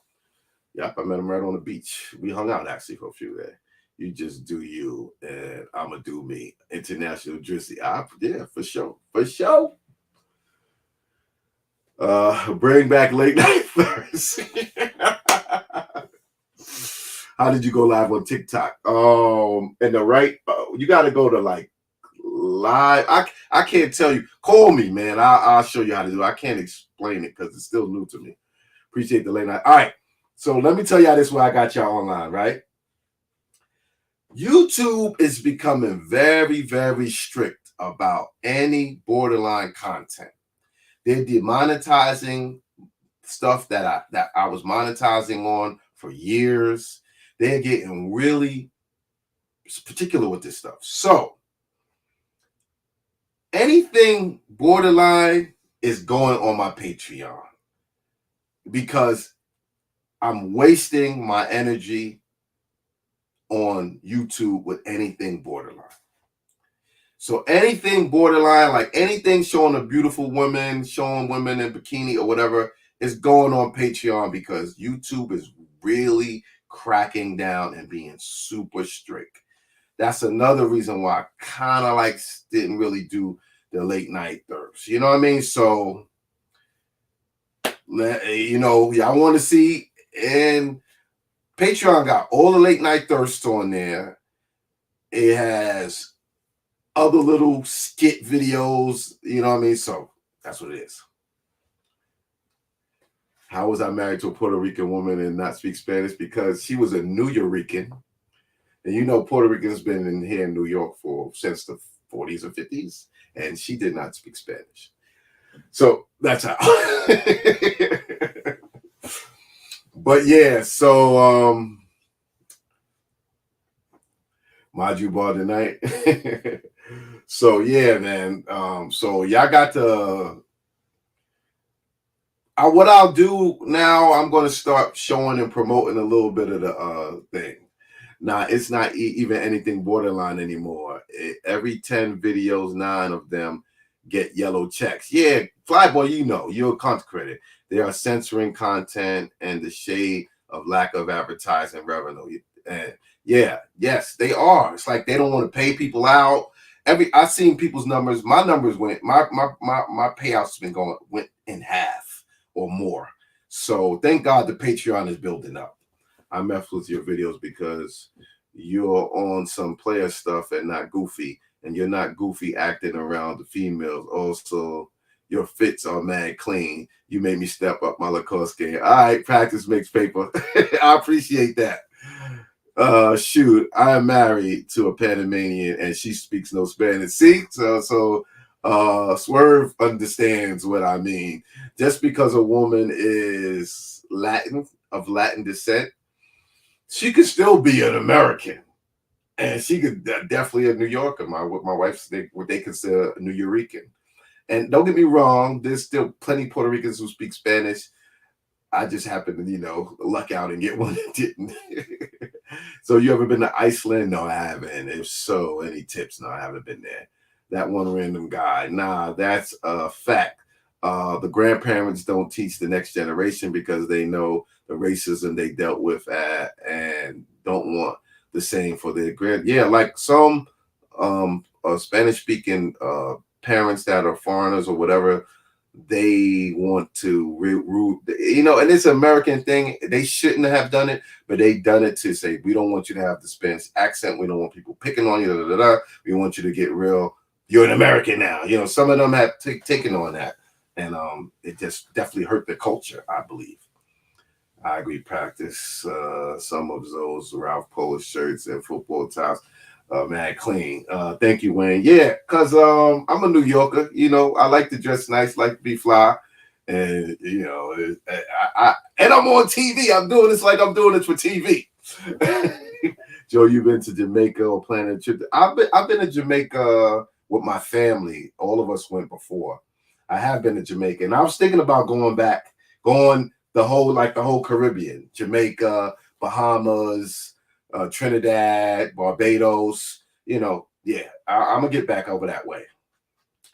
Yep, I met him right on the beach. We hung out actually for a few days. You just do you, and I'ma do me. International Drizzy. Yeah, for sure. For sure. Bring back late night first. How did you go live on TikTok? And the right, you got to go to like live. I can't tell you. Call me, man. I'll show you how to do it. I can't explain it because it's still new to me. Appreciate the late night. All right. So let me tell y'all this why I got y'all online, right? YouTube is becoming very, very strict about any borderline content. They're demonetizing stuff that I was monetizing on for years. They're getting really particular with this stuff. So anything borderline is going on my Patreon because I'm wasting my energy on YouTube with anything borderline. So anything borderline, like anything showing a beautiful woman, showing women in bikini or whatever, is going on Patreon because YouTube is really cracking down and being super strict. That's another reason why I kind of didn't really do the late night thirst. You know what I mean? So, y'all want to see, and Patreon got all the late night thirst on there. It has other little skit videos, you know what I mean? So that's what it is. How was I married to a Puerto Rican woman and not speak Spanish? Because she was a New Yorican. And Puerto Ricans been in here in New York since the 40s or 50s, and she did not speak Spanish. So that's how. But yeah, so Maju bar tonight. So yeah, man. So y'all got to. What I'll do now, I'm going to start showing and promoting a little bit of the thing. Now, it's not even anything borderline anymore. Every 10 videos, 9 of them get yellow checks. Yeah, Flyboy, you're a content creator. They are censoring content and the shade of lack of advertising revenue. And yes, they are. It's like they don't want to pay people out. I've seen people's numbers. My numbers my payouts went in half or more. So thank God the Patreon is building up. I mess with your videos because you're on some player stuff and not goofy, and you're not goofy acting around the females. Also, Your fits are mad clean. You made me step up my Lacoste game. All right, practice makes paper. I appreciate that. Shoot, I am married to a Panamanian and she speaks no Spanish. See, Swerve understands what I mean. Just because a woman is Latin, of Latin descent, she could still be an American, and she could definitely a New Yorker. My wife's what they consider a New Eurekan. And don't get me wrong, there's still plenty of Puerto Ricans who speak Spanish. I just happened to, luck out and get one that didn't. So you ever been to Iceland? No, I haven't. If so, any tips? No, I haven't been there. That one random guy. Nah, that's a fact. The grandparents don't teach the next generation because they know the racism they dealt with and don't want the same for their grand. Yeah, like some Spanish speaking parents that are foreigners or whatever, they want to and it's an American thing. They shouldn't have done it, but they done it to say, we don't want you to have the Spanish accent. We don't want people picking on you. We want you to get real. You're an American now. Some of them have taken on that. And it just definitely hurt the culture, I believe. I agree. Practice some of those Ralph Polish shirts and football ties. Man, clean. Thank you, Wayne. Yeah, because I'm a New Yorker. I like to dress nice, like to be fly. And, and I'm on TV. I'm doing this like I'm doing it for TV. Joe, you've been to Jamaica or planning a trip? I've been to Jamaica with my family. All of us went before. I have been to Jamaica, and I was thinking about going the whole Caribbean, Jamaica, Bahamas, Trinidad, Barbados. Yeah, I'm gonna get back over that way.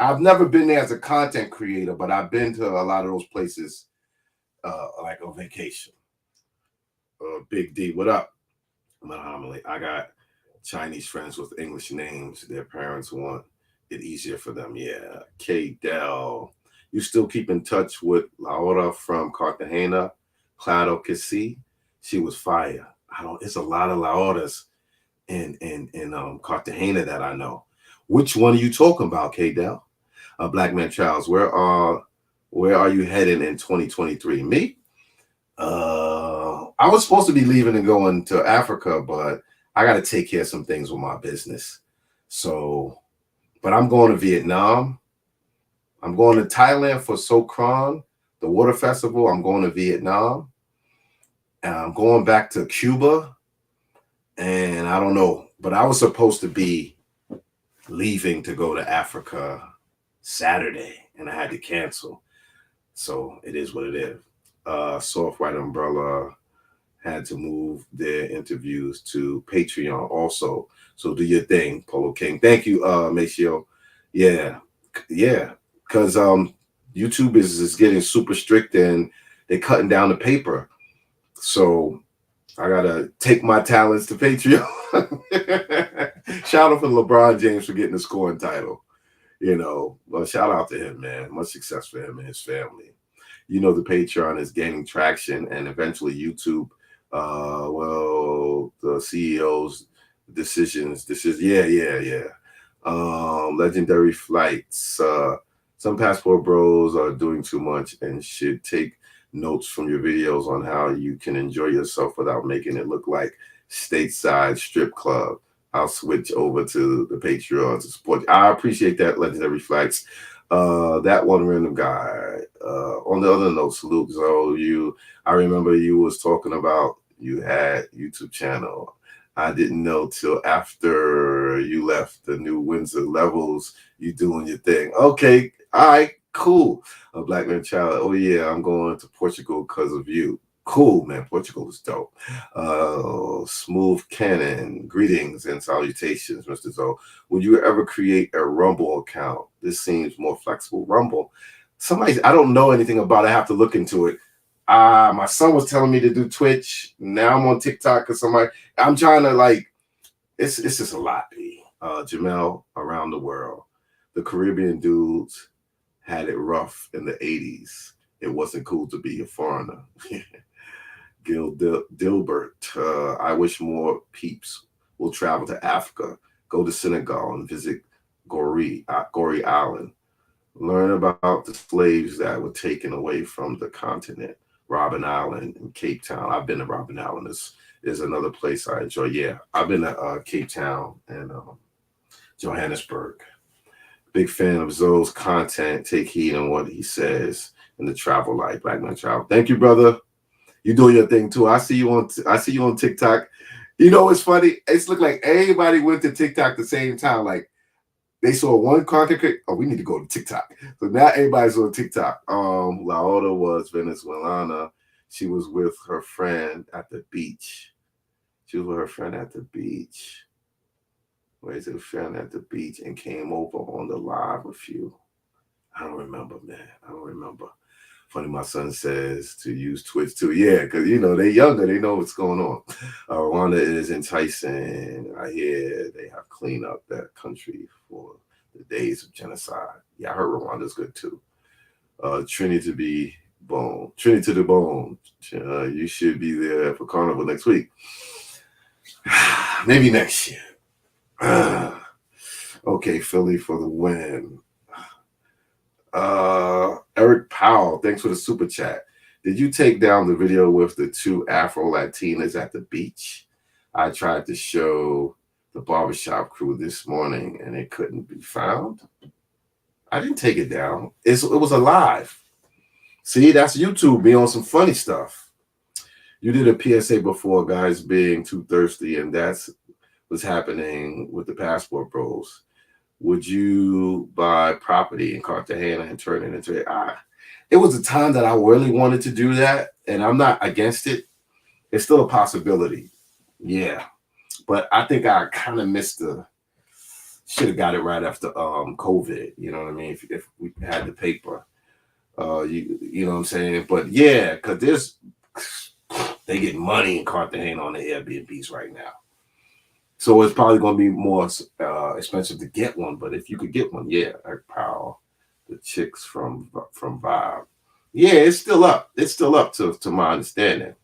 I've never been there as a content creator, but I've been to a lot of those places, like on vacation. Big D, what up? Muhammad, I got Chinese friends with English names. Their parents want it easier for them. Yeah. K. Dell. You still keep in touch with Laura from Cartagena? Claro que sí. She was fire. It's a lot of Lauras in Cartagena that I know. Which one are you talking about, K. Dell? Black Man Charles, where are you heading in 2023? Me? I was supposed to be leaving and going to Africa, but I got to take care of some things with my business. So, but I'm going to Vietnam. I'm going to Thailand for Sokran, the water festival. I'm going to Vietnam. And I'm going back to Cuba. And I don't know, but I was supposed to be leaving to go to Africa Saturday, and I had to cancel. So it is what it is. Soft White Umbrella had to move their interviews to Patreon also. So do your thing, Polo King. Thank you, Maceo. Yeah. Because YouTube is getting super strict and they're cutting down the paper. So I gotta take my talents to Patreon. Shout out for LeBron James for getting the scoring title. Well, shout out to him, man. Much success for him and his family. The Patreon is gaining traction, and eventually YouTube. The CEO's decisions. Yeah. Legendary flights. Some passport bros are doing too much and should take notes from your videos on how you can enjoy yourself without making it look like stateside strip club. I'll switch over to the Patreon to support you. I appreciate that, Legendary Flights. That one random guy. On the other note, salute. So I remember you was talking about you had YouTube channel. I didn't know till after you left the New Windsor levels, you doing your thing. Okay, all right, cool. A Black Man Child. Oh yeah, I'm going to Portugal because of you. Cool, man. Portugal is dope. Smooth Cannon. Greetings and salutations, Mr. Zoe. Would you ever create a Rumble account? This seems more flexible. Rumble. I don't know anything about it. I have to look into it. My son was telling me to do Twitch. Now I'm on TikTok because I'm trying to it's just a lot, P. Jamel, around the world. The Caribbean dudes had it rough in the 80s. It wasn't cool to be a foreigner. Gil Dilbert, I wish more peeps will travel to Africa, go to Senegal and visit Goree Island. Learn about the slaves that were taken away from the continent. Robben Island and Cape Town. I've been to Robben Island. Is another place I enjoy. Yeah, I've been to Cape Town and Johannesburg. Big fan of Zoe's content. Take heed on what he says in the travel life. Black man travel. Thank you, brother. You doing your thing too. I see you on TikTok. You know what's funny? It's look like everybody went to TikTok the same time. Like they saw one content creator. Oh, we need to go to TikTok. So now everybody's on TikTok. Laoda was Venezuelana. She was with her friend at the beach. She was with her friend at the beach. Where's her friend at the beach and came over on the live with you. I don't remember, man. I don't remember. Funny, my son says to use Twitch too. Yeah, because you know they're younger, they know what's going on. Rwanda is enticing. I hear they have cleaned up that country for the days of genocide. Yeah, I heard Rwanda's good too. Trinity to be bone. Trinity to the bone. You should be there for Carnival next week. Maybe next year. Okay, Philly for the win. Eric Powell, thanks for the super chat. Did you take down the video with the two Afro Latinas at the beach? I tried to show the barbershop crew this morning and it couldn't be found. I didn't take it down. It was alive. See, that's YouTube being on some funny stuff. You did a PSA before, guys being too thirsty, and that's what's happening with the passport bros. Would you buy property in Cartagena and turn it into it was a time that I really wanted to do that, and I'm not against it. It's still a possibility. Yeah. But I think I kind of missed should have got it right after COVID. You know what I mean? If we had the paper. You know what I'm saying? But yeah, because they get money in Cartagena on the Airbnbs right now. So it's probably going to be more expensive to get one, but if you could get one, yeah, Eric Powell, the chicks from Vibe, yeah, it's still up. It's still up to my understanding.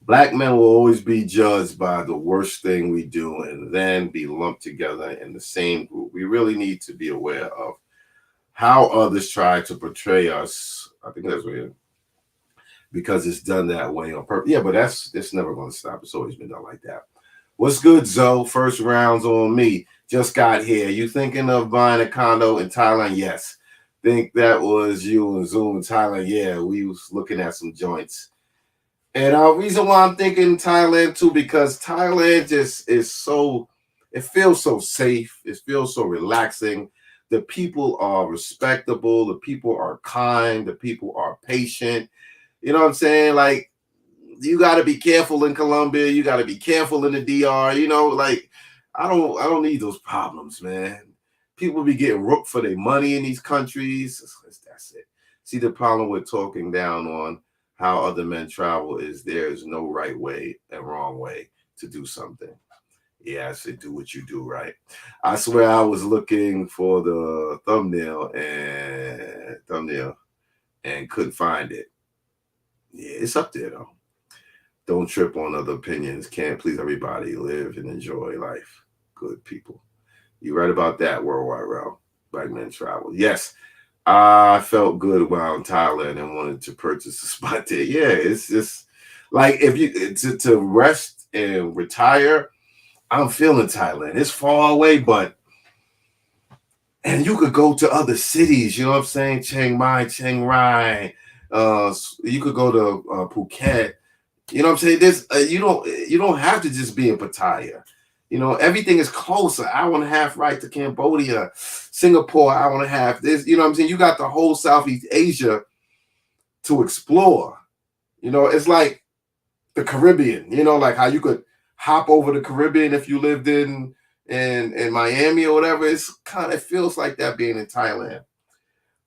Black men will always be judged by the worst thing we do and then be lumped together in the same group. We really need to be aware of how others try to portray us. I think that's weird because it's done that way on purpose. Yeah, but it's never going to stop. It's always been done like that. What's good, Zoe? First rounds on me. Just got here. You thinking of buying a condo in Thailand? Yes. Think that was you and Zoom in Thailand? Yeah, we was looking at some joints. And reason why I'm thinking Thailand too, because Thailand just is so, it feels so safe. It feels so relaxing. The people are respectable. The people are kind. The people are patient. You know what I'm saying? Like, you got to be careful in Colombia. You got to be careful in the DR. You know, like I don't need those problems, man. People be getting rooked for their money in these countries. That's it. See, the problem with talking down on how other men travel is there is no right way and wrong way to do something. Yeah, I said do what you do, right? I swear I was looking for the thumbnail and couldn't find it. Yeah, it's up there though. Don't trip on other opinions. Can't please everybody. Live and enjoy life. Good people. You right about that, Worldwide Realm. Black men travel. Yes, I felt good while in Thailand and wanted to purchase a spot there. Yeah, it's just like if you to rest and retire. I'm feeling Thailand. It's far away, but and you could go to other cities. You know what I'm saying? Chiang Mai, Chiang Rai. You could go to Phuket. You know what I'm saying? This you don't have to just be in Pattaya. You know, everything is close. An hour and a half right to Cambodia, Singapore, hour and a half. This, you know what I'm saying? You got the whole Southeast Asia to explore. You know, it's like the Caribbean, you know, like how you could hop over the Caribbean if you lived in Miami or whatever. It feels like that being in Thailand.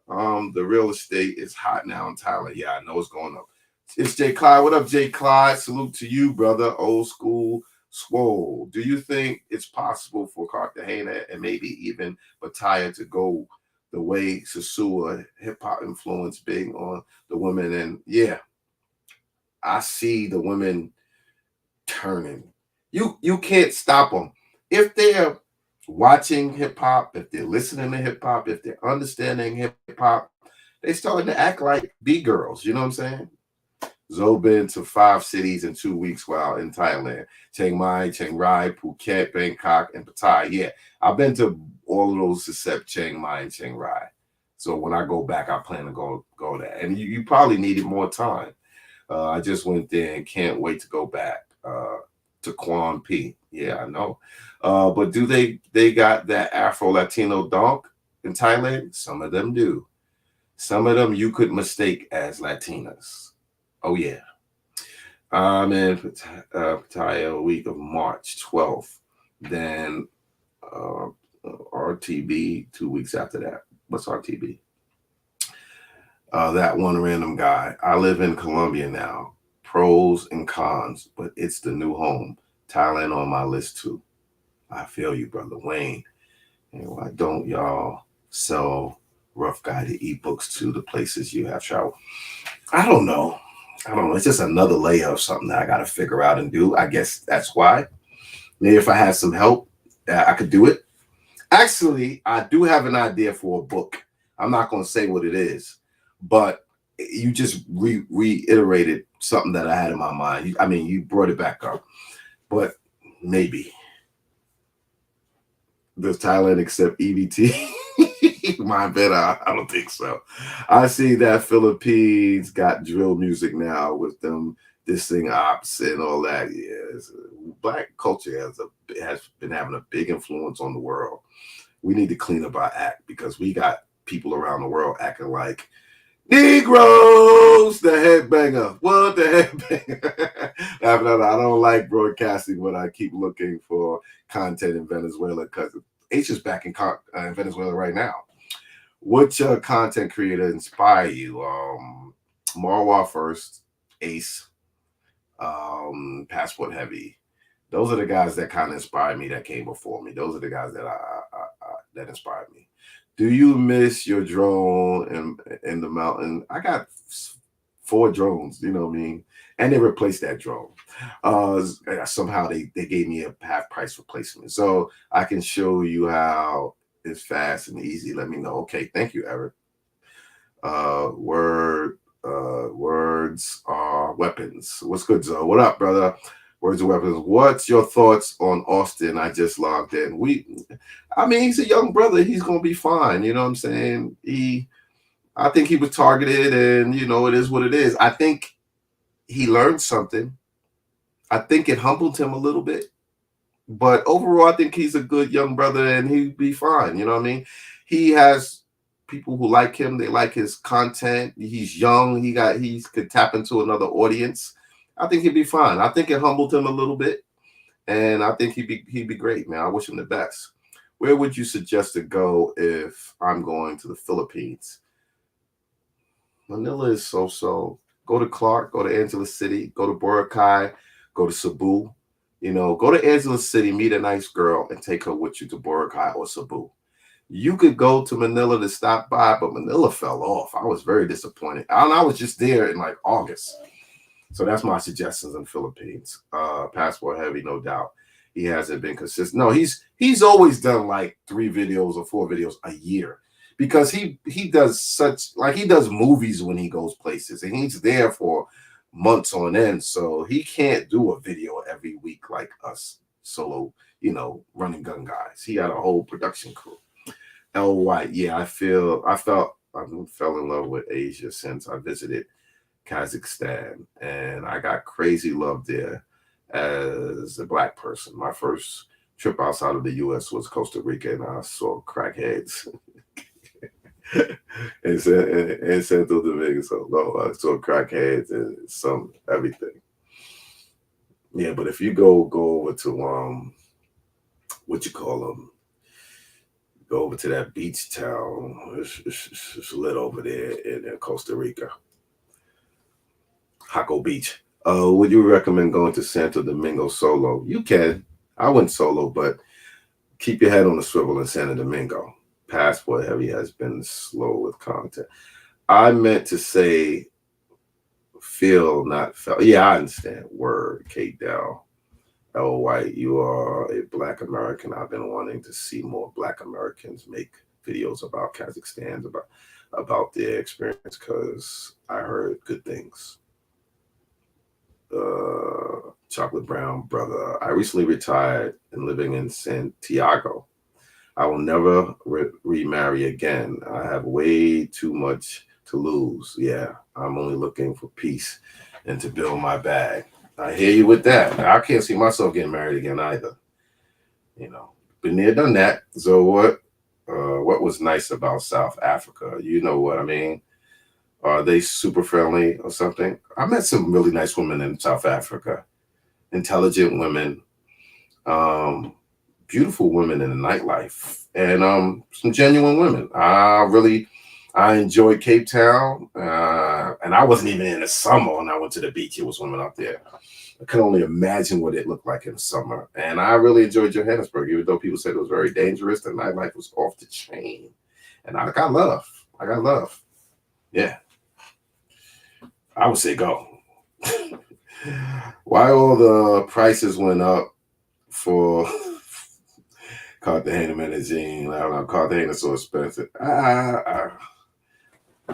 The real estate is hot now in Thailand. Yeah, I know it's going up. It's Jay Clyde. What up, Jay Clyde? Salute to you, brother. Old school swole. Do you think it's possible for Cartagena and maybe even Pattaya to go the way Sasua hip hop influence being on the women? And yeah, I see the women turning. You can't stop them if they're watching hip hop, if they're listening to hip hop, if they're understanding hip hop, they starting to act like B girls. You know what I'm saying? Zoe been to 5 cities in 2 weeks while in Thailand: Chiang Mai, Chiang Rai, Phuket, Bangkok, and Pattaya. Yeah, I've been to all of those except Chiang Mai and Chiang Rai. So when I go back, I plan to go there. And you probably needed more time. I just went there and can't wait to go back to Quan P. Yeah, I know. But do they got that Afro Latino donk in Thailand? Some of them do. Some of them you could mistake as Latinas. Oh yeah. I'm in Pattaya week of March 12th. Then uh, RTB 2 weeks after that. What's RTB? That one random guy. I live in Colombia now. Pros and cons, but it's the new home. Thailand on my list too. I feel you, brother Wayne. And why don't y'all sell rough guided ebooks to the places you have traveled? I don't know. I don't know. It's just another layer of something that I got to figure out and do. I guess that's why. Maybe if I had some help, I could do it. Actually, I do have an idea for a book. I'm not going to say what it is, but you just reiterated something that I had in my mind. I mean, you brought it back up, but maybe. Does Thailand accept EBT? My bet, I don't think so. I see that Philippines got drill music now with them dissing ops and all that. Yeah, black culture has been having a big influence on the world. We need to clean up our act because we got people around the world acting like Negroes, the headbanger. What the headbanger? I don't like broadcasting, but I keep looking for content in Venezuela because H is back in Venezuela right now. Which content creator inspire you? Marwa first, Ace, Passport Heavy. Those are the guys that kind of inspired me. That came before me. Those are the guys that that inspired me. Do you miss your drone in the mountain? I got 4 drones, you know what I mean? And they replaced that drone. Somehow they gave me a half price replacement. So I can show you how it's fast and easy. Let me know. Okay, thank you, Eric. Words are weapons. What's good, Zoe? What up, brother? Words are weapons. What's your thoughts on Austin? I just logged in. I mean, he's a young brother. He's gonna be fine. You know what I'm saying? I think he was targeted, and it is what it is. I think he learned something. I think it humbled him a little bit, but overall, I think he's a good young brother, and he'd be fine. You know what I mean? He has people who like him. They like his content. He's young. He could tap into another audience. I think he'd be fine. I think it humbled him a little bit, and I think he'd be great, man. I wish him the best. Where would you suggest to go if I'm going to the Philippines? Manila is so. Go to Clark, go to Angeles City, go to Boracay, go to Cebu. Go to Angeles City, meet a nice girl, and take her with you to Boracay or Cebu. You could go to Manila to stop by, but Manila fell off. I was very disappointed. I was just there in like August. So that's my suggestions in the Philippines. Passport Heavy, no doubt. He hasn't been consistent. No, he's always done like 3 videos or 4 videos a year because he does he does movies when he goes places and he's there for months on end. So he can't do a video every week like us solo, running gun guys. He had a whole production crew. L White, yeah, I fell in love with Asia since I visited Kazakhstan, and I got crazy love there as a black person. My first trip outside of the U.S. was Costa Rica, and I saw crackheads in Santo Domingo. So no, I saw crackheads and some everything. Yeah, but if you go over to what you call them, go over to that beach town. It's lit over there in Costa Rica. Jaco Beach. Would you recommend going to Santo Domingo solo? You can. I went solo, but keep your head on the swivel in Santo Domingo. Passport Heavy has been slow with content. I meant to say feel, not felt. Yeah, I understand. Word, Kate Dow. Oh, White, you are a Black American. I've been wanting to see more Black Americans make videos about Kazakhstan, about their experience, because I heard good things. Chocolate Brown brother, I recently retired and living in Santiago. I will never remarry again. I have way too much to lose. Yeah, I'm only looking for peace and to build my bag. I hear you with that. I can't see myself getting married again either. You know, been there, done that. So what? What was nice about South Africa? You know what I mean? Are they super friendly or something? I met some really nice women in South Africa, intelligent women, um, beautiful women in the nightlife, and some genuine women. I enjoyed Cape Town, and I wasn't even in the summer when I went to the beach. It was women out there. I can only imagine what it looked like in the summer. And I really enjoyed Johannesburg, even though people said it was very dangerous. The nightlife was off the chain. And I got love. I got love. Yeah. I would say go. Why all the prices went up for Cartagena, Medellin? I don't know. Cartagena is so expensive.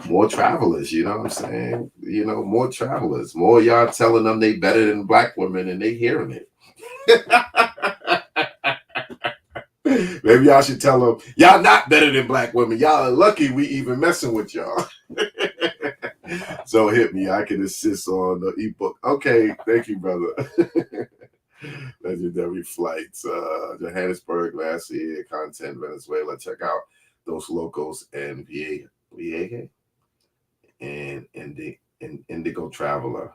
More travelers, you know what I'm saying? You know, more travelers. More y'all telling them they better than Black women and they hearing it. Maybe y'all should tell them, y'all not better than Black women. Y'all are lucky we even messing with y'all. So hit me. I can assist on the ebook. Okay, thank you, brother. Legendary flights. Johannesburg last year, content, Venezuela. Check out those locals and Viega and Indigo Traveler.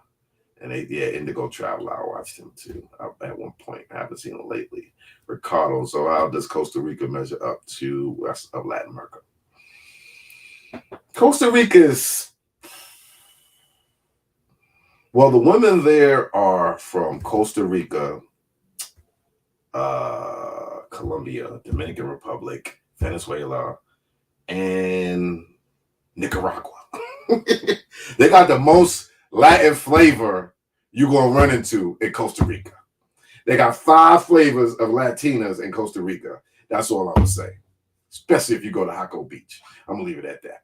And Indigo Traveler, I watched him too at one point. I haven't seen him lately. Ricardo. So how does Costa Rica measure up to rest of Latin America? Costa Rica is, well, the women there are from Costa Rica, Colombia, Dominican Republic, Venezuela, and Nicaragua. They got the most Latin flavor you're going to run into in Costa Rica. They got 5 flavors of Latinas in Costa Rica. That's all I'm going to say. Especially if you go to Jaco Beach. I'm going to leave it at that.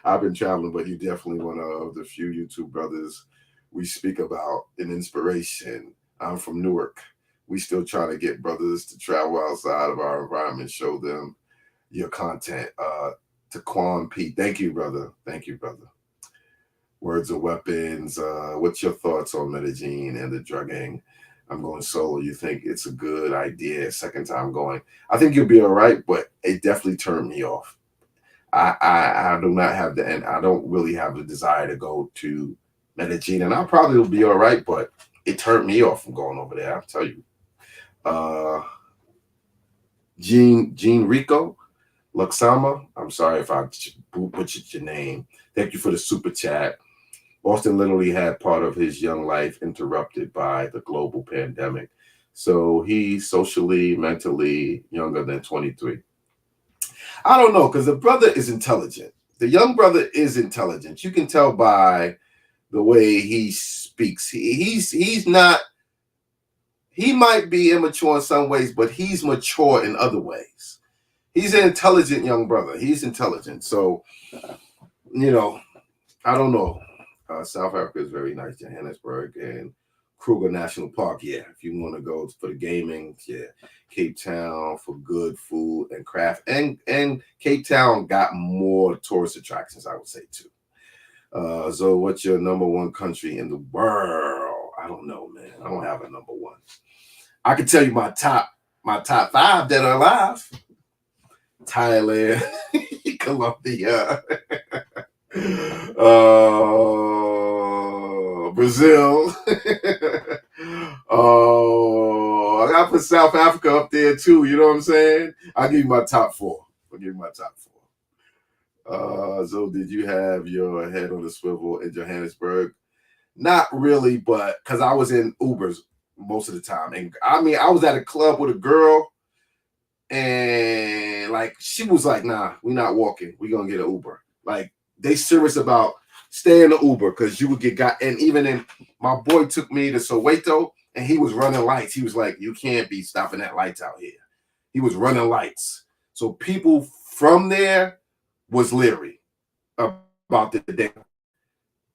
I've been traveling, but you're definitely one of the few YouTube brothers we speak about an inspiration. I'm from Newark. We still trying to get brothers to travel outside of our environment, show them your content. Taquan P. Thank you, brother. Thank you, brother. Words of Weapons. What's your thoughts on Medellin and the drugging? I'm going solo. You think it's a good idea? Second time going. I think you'll be all right, but it definitely turned me off. I do not have and I don't really have the desire to go to Medellin, and I'll probably will be all right, but it turned me off from going over there. I'll tell you. Gene Rico. Luxama, I'm sorry if I butchered your name. Thank you for the super chat. Boston literally had part of his young life interrupted by the global pandemic. So he's socially, mentally younger than 23. I don't know, because the brother is intelligent. The young brother is intelligent. You can tell by the way he speaks. He's not, he might be immature in some ways, but he's mature in other ways. He's an intelligent young brother. He's intelligent. So, you know, I don't know. South Africa is very nice. Johannesburg and Kruger National Park. Yeah, if you want to go for the gaming, yeah. Cape Town for good food and craft. And Cape Town got more tourist attractions, I would say, too. So what's your number one country in the world? I don't know, man. I don't have a number one. I can tell you my top 5 that are alive. Thailand, Colombia, Brazil. I got to put South Africa up there too. You know what I'm saying? I'll give you my top 4. So did you have your head on the swivel in Johannesburg? Not really, but because I was in Ubers most of the time. And I mean, I was at a club with a girl. And like she was like, nah, we're not walking. We're gonna get an Uber. Like they serious about staying in the Uber because you would get got. And even in my boy took me to Soweto and he was running lights. He was like, you can't be stopping at lights out here. He was running lights. So people from there was leery about the day.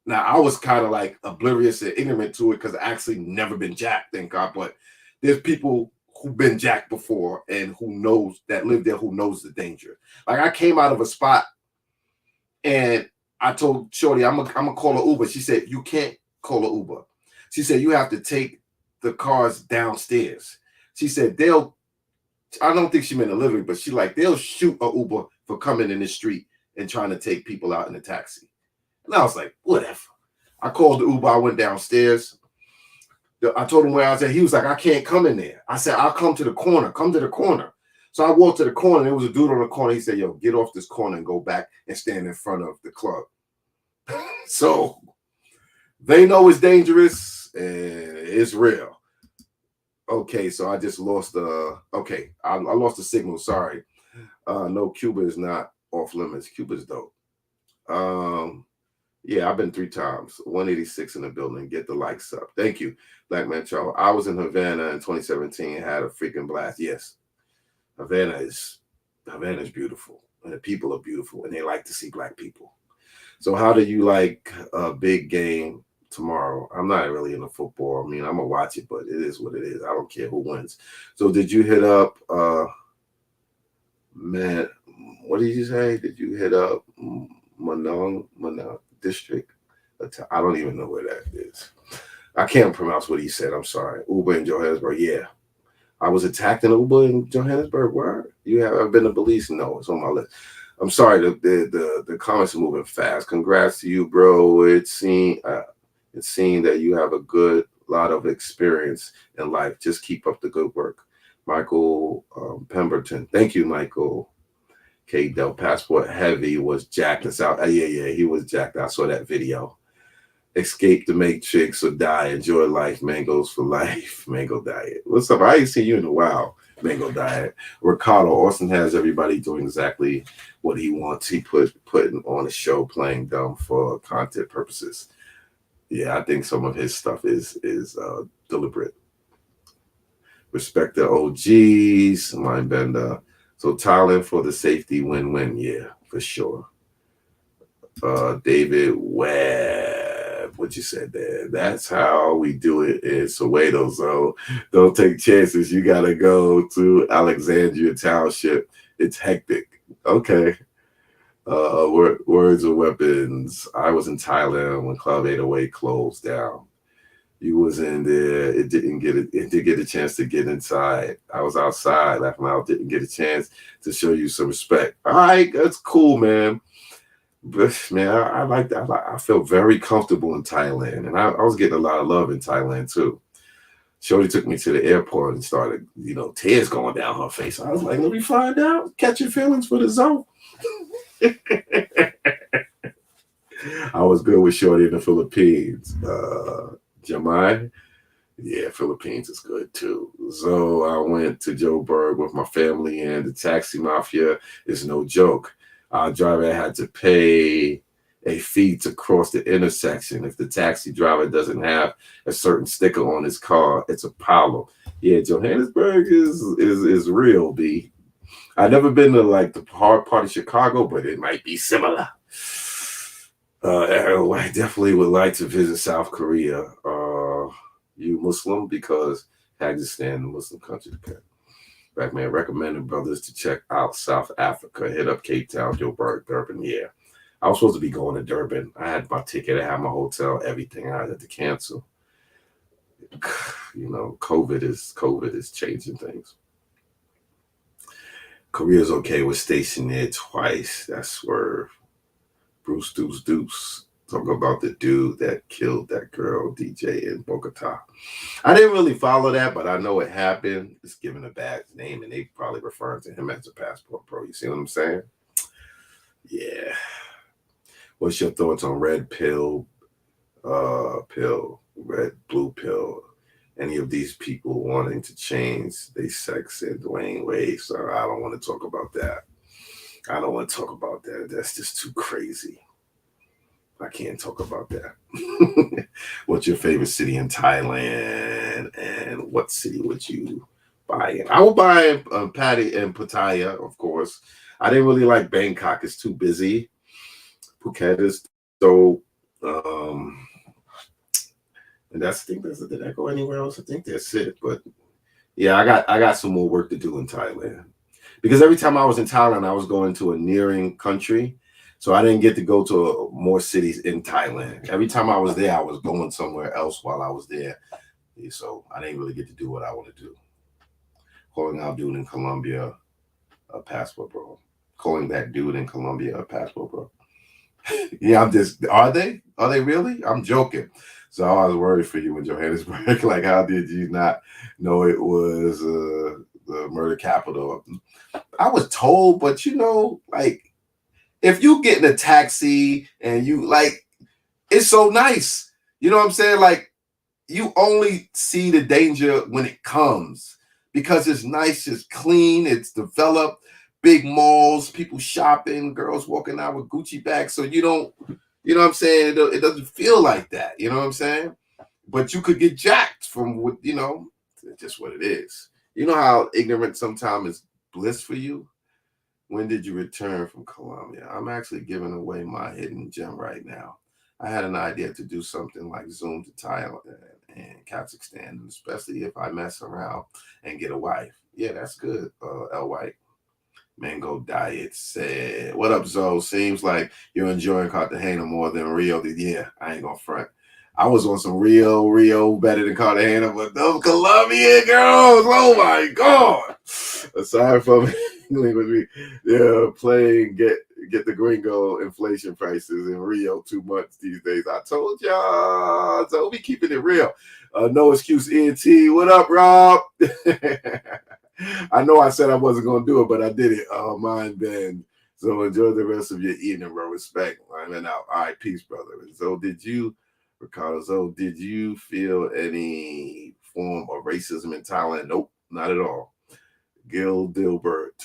Now, I was kind of like oblivious and ignorant to it because I actually never been jacked, thank God. But there's people who've been jacked before and who knows that live there, who knows the danger. Like I came out of a spot and I told Shorty, I'm gonna call an Uber. She said, you can't call an Uber. She said, you have to take the cars downstairs. She said, I don't think she meant a delivery, but she like, they'll shoot an Uber for coming in the street and trying to take people out in a taxi. And I was like, whatever. I called the Uber. I went downstairs. I told him where I was at. He was like, I can't come in there. I said, I'll come to the corner. Come to the corner. So I walked to the corner. There was a dude on the corner. He said, yo, get off this corner and go back and stand in front of the club. So they know it's dangerous and it's real. Okay, so I just lost I lost the signal. Sorry. No, Cuba is not off limits. Cuba's dope. Yeah, I've been 3 times. 186 in the building. Get the likes up. Thank you, Black Man Charles. I was in Havana in 2017. Had a freaking blast. Yes, Havana is beautiful, and the people are beautiful, and they like to see Black people. So, how do you like a big game tomorrow? I'm not really into football. I mean, I'm gonna watch it, but it is what it is. I don't care who wins. So, did you hit up? Man, what did you say? Did you hit up Manong district? I don't even know where that is. I can't pronounce what he said. I'm sorry. Uber in Johannesburg. Yeah. I was attacked in Uber in Johannesburg. Where? You have been to Belize? No, it's on my list. I'm sorry. The comments are moving fast. Congrats to you, bro. It's seen that you have a good lot of experience in life. Just keep up the good work. Michael Pemberton. Thank you, Michael. K. Del Passport Heavy was jacked us out. Yeah, he was jacked. I saw that video. Escape the Matrix or die. Enjoy life. Mangoes for life. Mango diet. What's up? I ain't seen you in a while. Mango diet. Ricardo Austin has everybody doing exactly what he wants. He putting on a show playing dumb for content purposes. Yeah, I think some of his stuff is deliberate. Respect the OGs. Mindbender. So Thailand for the safety win-win. Yeah, for sure. David Webb, what you said there. That's how we do it in Soweto. So don't take chances. You got to go to Alexandria Township. It's hectic. Okay. Words of weapons. I was in Thailand when Club 808 closed down. You was in there. It didn't get a chance to get inside. I was outside laughing out. Didn't get a chance to show you some respect. All right, that's cool, man. But man, I like that. I feel very comfortable in Thailand, and I was getting a lot of love in Thailand too. Shorty took me to the airport and started, tears going down her face. I was like, let me find out. Catch your feelings for the zone. I was good with Shorty in the Philippines. Jamai, yeah, Philippines is good too. So I went to Joburg with my family, and the taxi mafia is no joke. Our driver had to pay a fee to cross the intersection. If the taxi driver doesn't have a certain sticker on his car, it's a problem. Yeah, Johannesburg is real, B. I've never been to like the hard part of Chicago, but it might be similar. I definitely would like to visit South Korea. You Muslim? Because Pakistan, the Muslim country. Black Man recommended brothers to check out South Africa. Hit up Cape Town, Joburg, Durban. Yeah, I was supposed to be going to Durban. I had my ticket, I had my hotel, everything. I had to cancel. COVID is changing things. Korea's okay with stationed there twice. That's Swerve. Bruce Deuce. Talk about the dude that killed that girl, DJ in Bogota. I didn't really follow that, but I know it happened. It's given a bad name, and they probably referring to him as a passport pro. You see what I'm saying? Yeah. What's your thoughts on red pill, red blue pill? Any of these people wanting to change their sex in Dwayne Wade? So I don't want to talk about that. That's just too crazy. I can't talk about that. What's your favorite city in Thailand, and what city would you buy in? I would buy in Patty and Pattaya, of course. I didn't really like Bangkok; it's too busy. Phuket is dope. Um, and that's I think that's did I go anywhere else? I think that's it. But yeah, I got some more work to do in Thailand because every time I was in Thailand, I was going to a nearing country. So I didn't get to go to more cities in Thailand. Every time I was there, I was going somewhere else while I was there. So I didn't really get to do what I want to do. Calling out dude in Colombia a passport, bro. Calling that dude in Colombia a passport, bro. Yeah, I'm just. Are they? Are they really? I'm joking. So I was worried for you in Johannesburg. Like, how did you not know it was the murder capital? I was told, but like if you get in a taxi and you like, it's so nice. You know what I'm saying? Like you only see the danger when it comes because it's nice, it's clean, it's developed, big malls, people shopping, girls walking out with Gucci bags. So you don't, you know what I'm saying? It doesn't feel like that. You know what I'm saying? But you could get jacked from what, just what it is. You know how ignorant sometimes is bliss for you? When did you return from Colombia? I'm actually giving away my hidden gem right now. I had an idea to do something like Zoom to Thailand and Kazakhstan, especially if I mess around and get a wife. Yeah, that's good, L White. Mango Diet said, "What up, Zoe? Seems like you're enjoying Cartagena more than Rio." Yeah, I ain't gonna front. I was on some Rio better than Cartagena, but those Colombian girls, oh my God. Aside from they're playing get the gringo inflation prices in Rio too much these days. I told y'all, so we keeping it real. No excuse, ENT. What up, Rob? I know I said I wasn't gonna do it, but I did it. Mine Ben. So enjoy the rest of your evening, bro. Respect. I'm out. All right, peace, brother. So Ricardo, so did you feel any form of racism in Thailand? Nope, not at all. Gil Dilbert.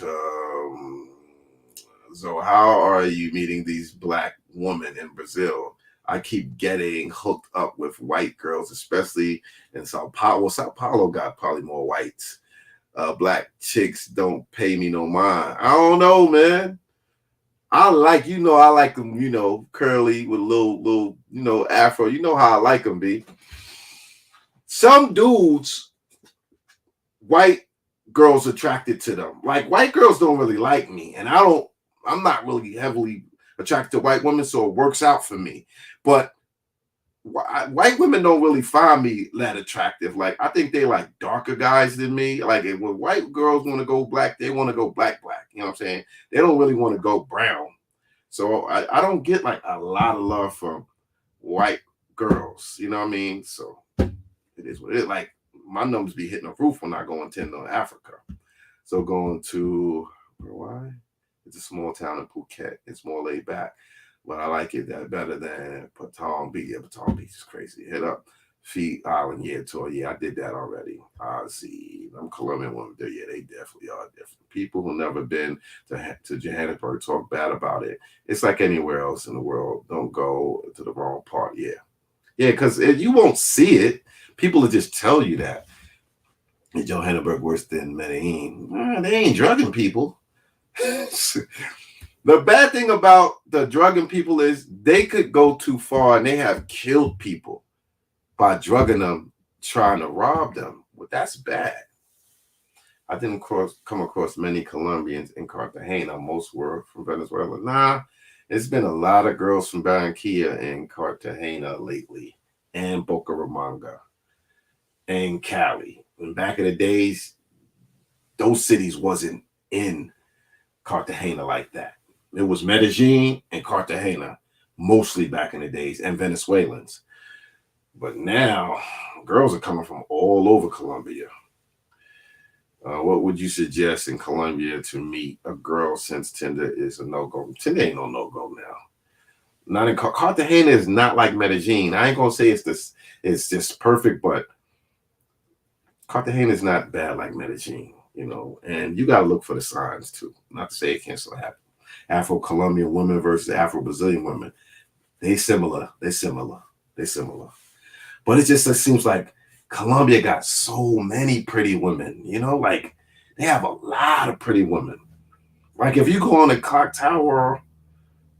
So how are you meeting these black women in Brazil? I keep getting hooked up with white girls, especially in Sao Paulo. Well, Sao Paulo got probably more whites. Black chicks don't pay me no mind. I don't know, man. I like them, curly with a little, afro. You know how I like them, B. Some dudes, white girls attracted to them. Like white girls don't really like me, and I'm not really heavily attracted to white women, so it works out for me. But white women don't really find me that attractive. Like I think they like darker guys than me. Like when white girls want to go black, they want to go black. You know what I'm saying? They don't really want to go brown. So I don't get like a lot of love from white girls. You know what I mean? So it is what it is. Like my numbers be hitting the roof when I go and tend on Africa. So going to why? It's a small town in Phuket. It's more laid back, but I like it that better than Patong Beach. Yeah, Patong Beach is crazy. Hit up Feet Island, yeah, tour. Yeah, I did that already. See, them Colombian women there, yeah, they definitely are different. People who never been to Johannesburg talk bad about it. It's like anywhere else in the world. Don't go to the wrong part. Yeah, yeah, because you won't see it. People will just tell you that. In Johannesburg worse than Medellin. They ain't drugging people. The bad thing about the drugging people is they could go too far and they have killed people by drugging them, trying to rob them. Well, that's bad. I didn't come across many Colombians in Cartagena. Most were from Venezuela. Nah, it's been a lot of girls from Barranquilla and Cartagena lately, and Bucaramanga and Cali. And back in the days, those cities wasn't in Cartagena like that. It was Medellin and Cartagena, mostly back in the days, and Venezuelans. But now, girls are coming from all over Colombia. What would you suggest in Colombia to meet a girl since Tinder is a no-go? Tinder ain't no-go now. Not in Cartagena is not like Medellin. I ain't gonna say it's just perfect, but Cartagena is not bad like Medellin, and you gotta look for the signs too. Not to say it can't still happen. Afro-Colombian women versus Afro-Brazilian women. They similar. They similar. They similar. But it seems like Colombia got so many pretty women. Like they have a lot of pretty women. Like if you go on the clock tower,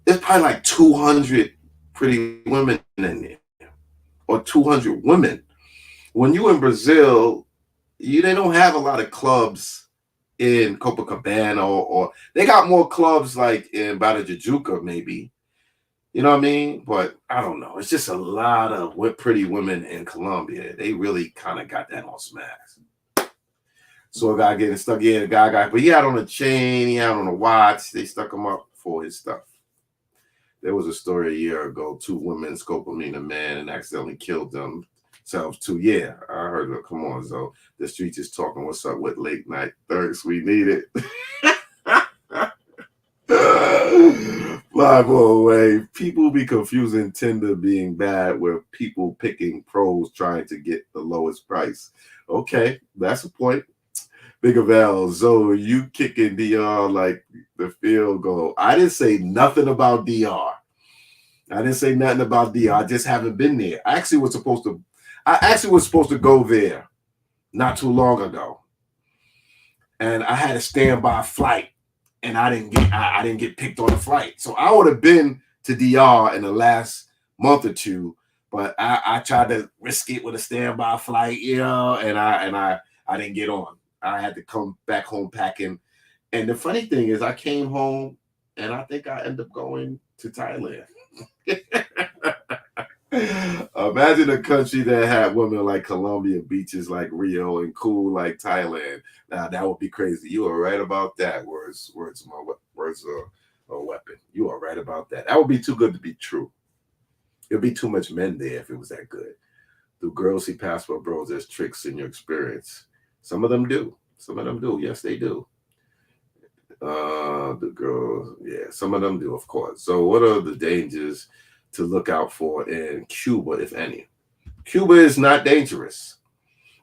there's probably like 200 pretty women in there, or 200 women. When you in Brazil, they don't have a lot of clubs in Copacabana, or they got more clubs like in Batajujuca, maybe. You know what I mean? But I don't know. It's just a lot of pretty women in Colombia. They really kind of got that on smash. So a guy getting stuck, yeah, the guy got, but he had on a chain, he had on a watch. They stuck him up for his stuff. There was a story a year ago, 2 women scopamine a man and accidentally killed themselves too. Yeah, I heard it. Come on, Zoe. The streets is talking. What's up with late night thirst? We need it. Fly away. People be confusing Tinder being bad with people picking pros trying to get the lowest price. Okay, that's a point. Big Val, Zoe, you kicking DR like the field goal. I didn't say nothing about DR. I didn't say nothing about DR. I just haven't been there. I actually was supposed to go there not too long ago. And I had a standby flight, and I didn't get picked on the flight. So I would have been to DR in the last month or two, but I tried to risk it with a standby flight, and I didn't get on. I had to come back home packing. And the funny thing is I came home and I think I ended up going to Thailand. Imagine a country that had women like Colombia, beaches like Rio, and cool like Thailand. Now that would be crazy. You are right about that. Words are a weapon. You are right about that. That would be too good to be true. It'd be too much men there if it was that good. Do girls see passport bros as tricks in your experience? Some of them do. Some of them do. Yes, they do. The girls, yeah, some of them do, of course. So, what are the dangers to look out for in Cuba, if any? Cuba is not dangerous.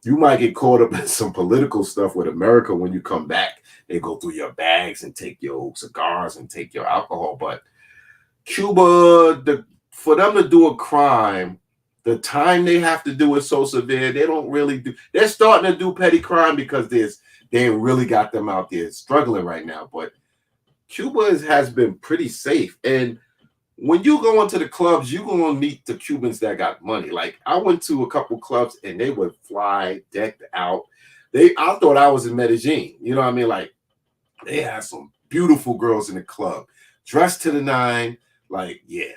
You might get caught up in some political stuff with America when you come back. They go through your bags and take your cigars and take your alcohol. But Cuba, for them to do a crime, the time they have to do it so severe, they don't really do. They're starting to do petty crime because they really got them out there struggling right now. But Cuba has been pretty safe. And when you go into the clubs, you're going to meet the Cubans that got money. Like I went to a couple clubs and they would fly decked out. I thought I was in Medellin. You know what I mean? Like they had some beautiful girls in the club, dressed to the nine. Like, yeah.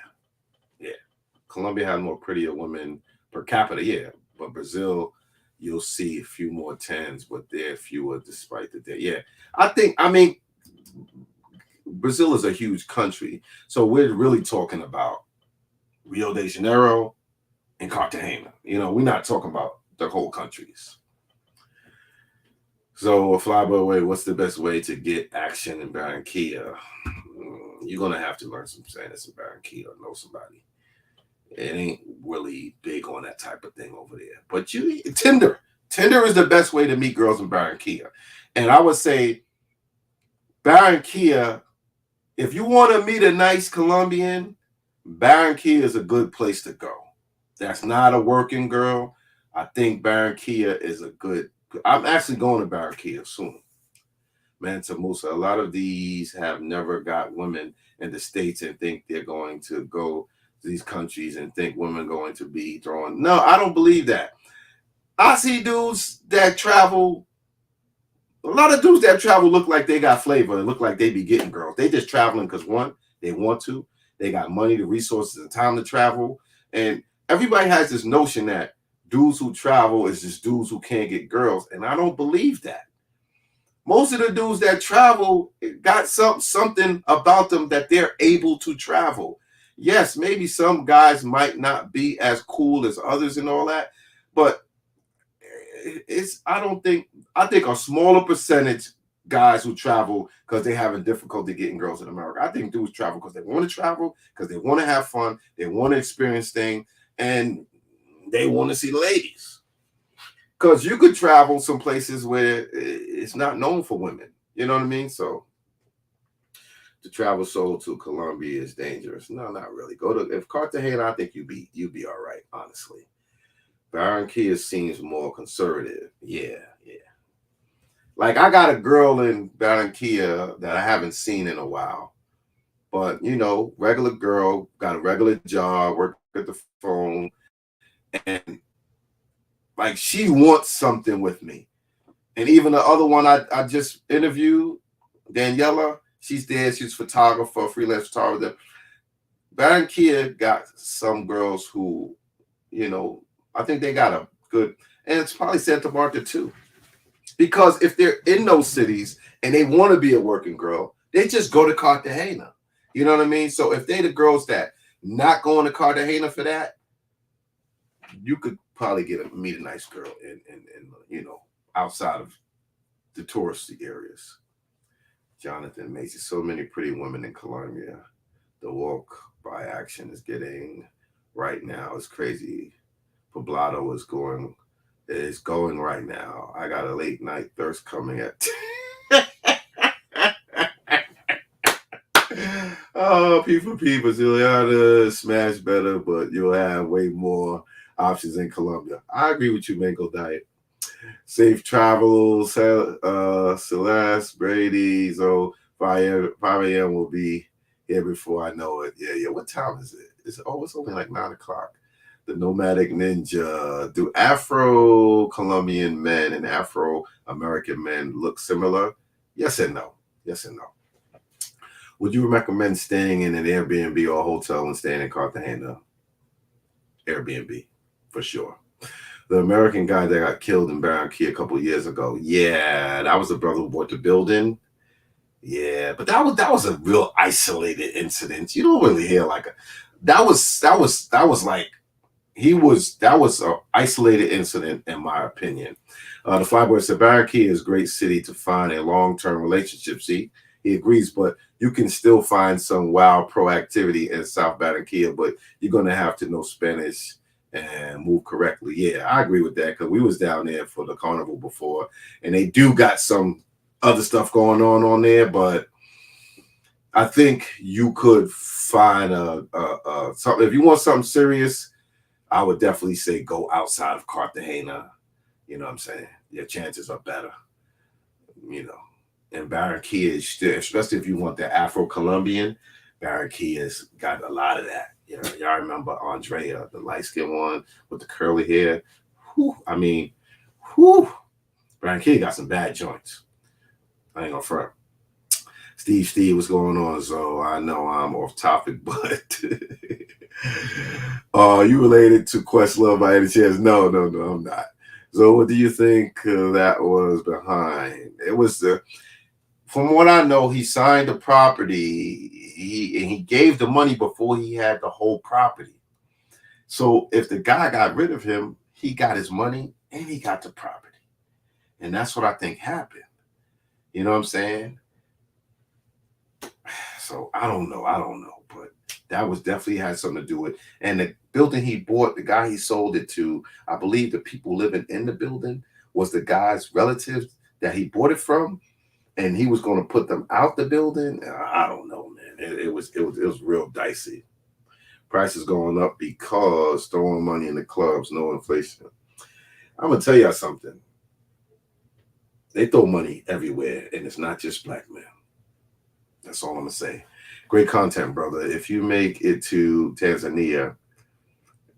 Colombia had more prettier women per capita, yeah. But Brazil, you'll see a few more tens, but they're fewer despite the day. Yeah. I mean, Brazil is a huge country. So we're really talking about Rio de Janeiro and Cartagena. We're not talking about the whole countries. So, Flyboy Way, what's the best way to get action in Barranquilla? You're going to have to learn some Spanish in Barranquilla, know somebody. It ain't really big on that type of thing over there. But Tinder is the best way to meet girls in Barranquilla. And I would say Barranquilla, if you want to meet a nice Colombian, Barranquilla is a good place to go. That's not a working girl. I think Barranquilla is a good. I'm actually going to Barranquilla soon. Mansa Musa, a lot of these have never got women in the States and think they're going to go to these countries and think women going to be throwing. No, I don't believe that. I see dudes that travel. A lot of dudes that travel look like they got flavor and look like they be getting girls. They just traveling because one, they want to. They got money, the resources, and time to travel. And everybody has this notion that dudes who travel is just dudes who can't get girls. And I don't believe that. Most of the dudes that travel got something about them that they're able to travel. Yes, maybe some guys might not be as cool as others and all that, but I think a smaller percentage guys who travel because they're having difficulty getting girls in America. I think dudes travel because they want to travel, because they want to have fun, they want to experience things, and they want to see ladies. Because you could travel some places where it's not known for women. You know what I mean? So To travel solo to Colombia is dangerous. No, not really. Go to if Cartagena, I think you'd be all right, honestly. Barranquilla seems more conservative. Yeah, yeah. Like I got a girl in Barranquilla that I haven't seen in a while. But regular girl, got a regular job, work at the phone, and like she wants something with me. And even the other one I just interviewed, Daniela, she's there. She's a photographer, freelance photographer. Barranquilla got some girls who, you know, I think they got a good, and it's probably Santa Marta too. Because if they're in those cities and they want to be a working girl, they just go to Cartagena. You know what I mean? So if they the girls that not going to Cartagena for that, you could probably meet a nice girl in outside of the touristy areas. Jonathan Macy, so many pretty women in Colombia. The walk by action is getting right now. It's crazy. Poblado is going right now. I got a late night thirst coming at. Oh, P for P, Juliana, smash better, but you'll have way more options in Colombia. I agree with you, Mango Diet. Safe travels, Celeste, Brady. So 5 a.m. will be here before I know it. Yeah, yeah. What time is it? It's only like 9 o'clock. The Nomadic Ninja. Do Afro Colombian men and Afro American men look similar? Yes and no. Yes and no. Would you recommend staying in an Airbnb or a hotel when staying in Cartagena? Airbnb, for sure. The American guy that got killed in Barranquilla a couple of years ago. Yeah, that was the brother who bought the building. Yeah, but that was a real isolated incident. You don't really hear like that was like that was an isolated incident in my opinion. The Flyboy said Barranquilla is a great city to find a long-term relationship. See, he agrees, but you can still find some wild proactivity in South Barranquilla, but you're gonna have to know Spanish and move correctly. Yeah, I agree with that because we was down there for the carnival before, and they do got some other stuff going on there, but I think you could find something if you want something serious. I would definitely say go outside of Cartagena. You know what I'm saying? Your chances are better. You know, and Barranquilla is still, especially if you want the Afro-Colombian, Barranquilla's got a lot of that. You know, y'all remember Andrea, the light-skinned one with the curly hair? Whew, I mean, whew, Barranquilla got some bad joints. I ain't gonna front. Steve, what's going on? So I know I'm off topic, but you related to Questlove by any chance? No, I'm not. So what do you think that was behind? It was from what I know, he signed the property. He gave the money before he had the whole property. So if the guy got rid of him, he got his money and he got the property, and that's what I think happened. You know what I'm saying? So I don't know, but that was definitely had something to do with. And the building he bought, the guy he sold it to, I believe the people living in the building was the guy's relatives that he bought it from, and he was going to put them out the building. I don't know, man. It was real dicey. Prices going up because throwing money in the clubs, no inflation. I'm gonna tell y'all something. They throw money everywhere, and it's not just black men. That's all I'm gonna say. Great content, brother. If you make it to Tanzania,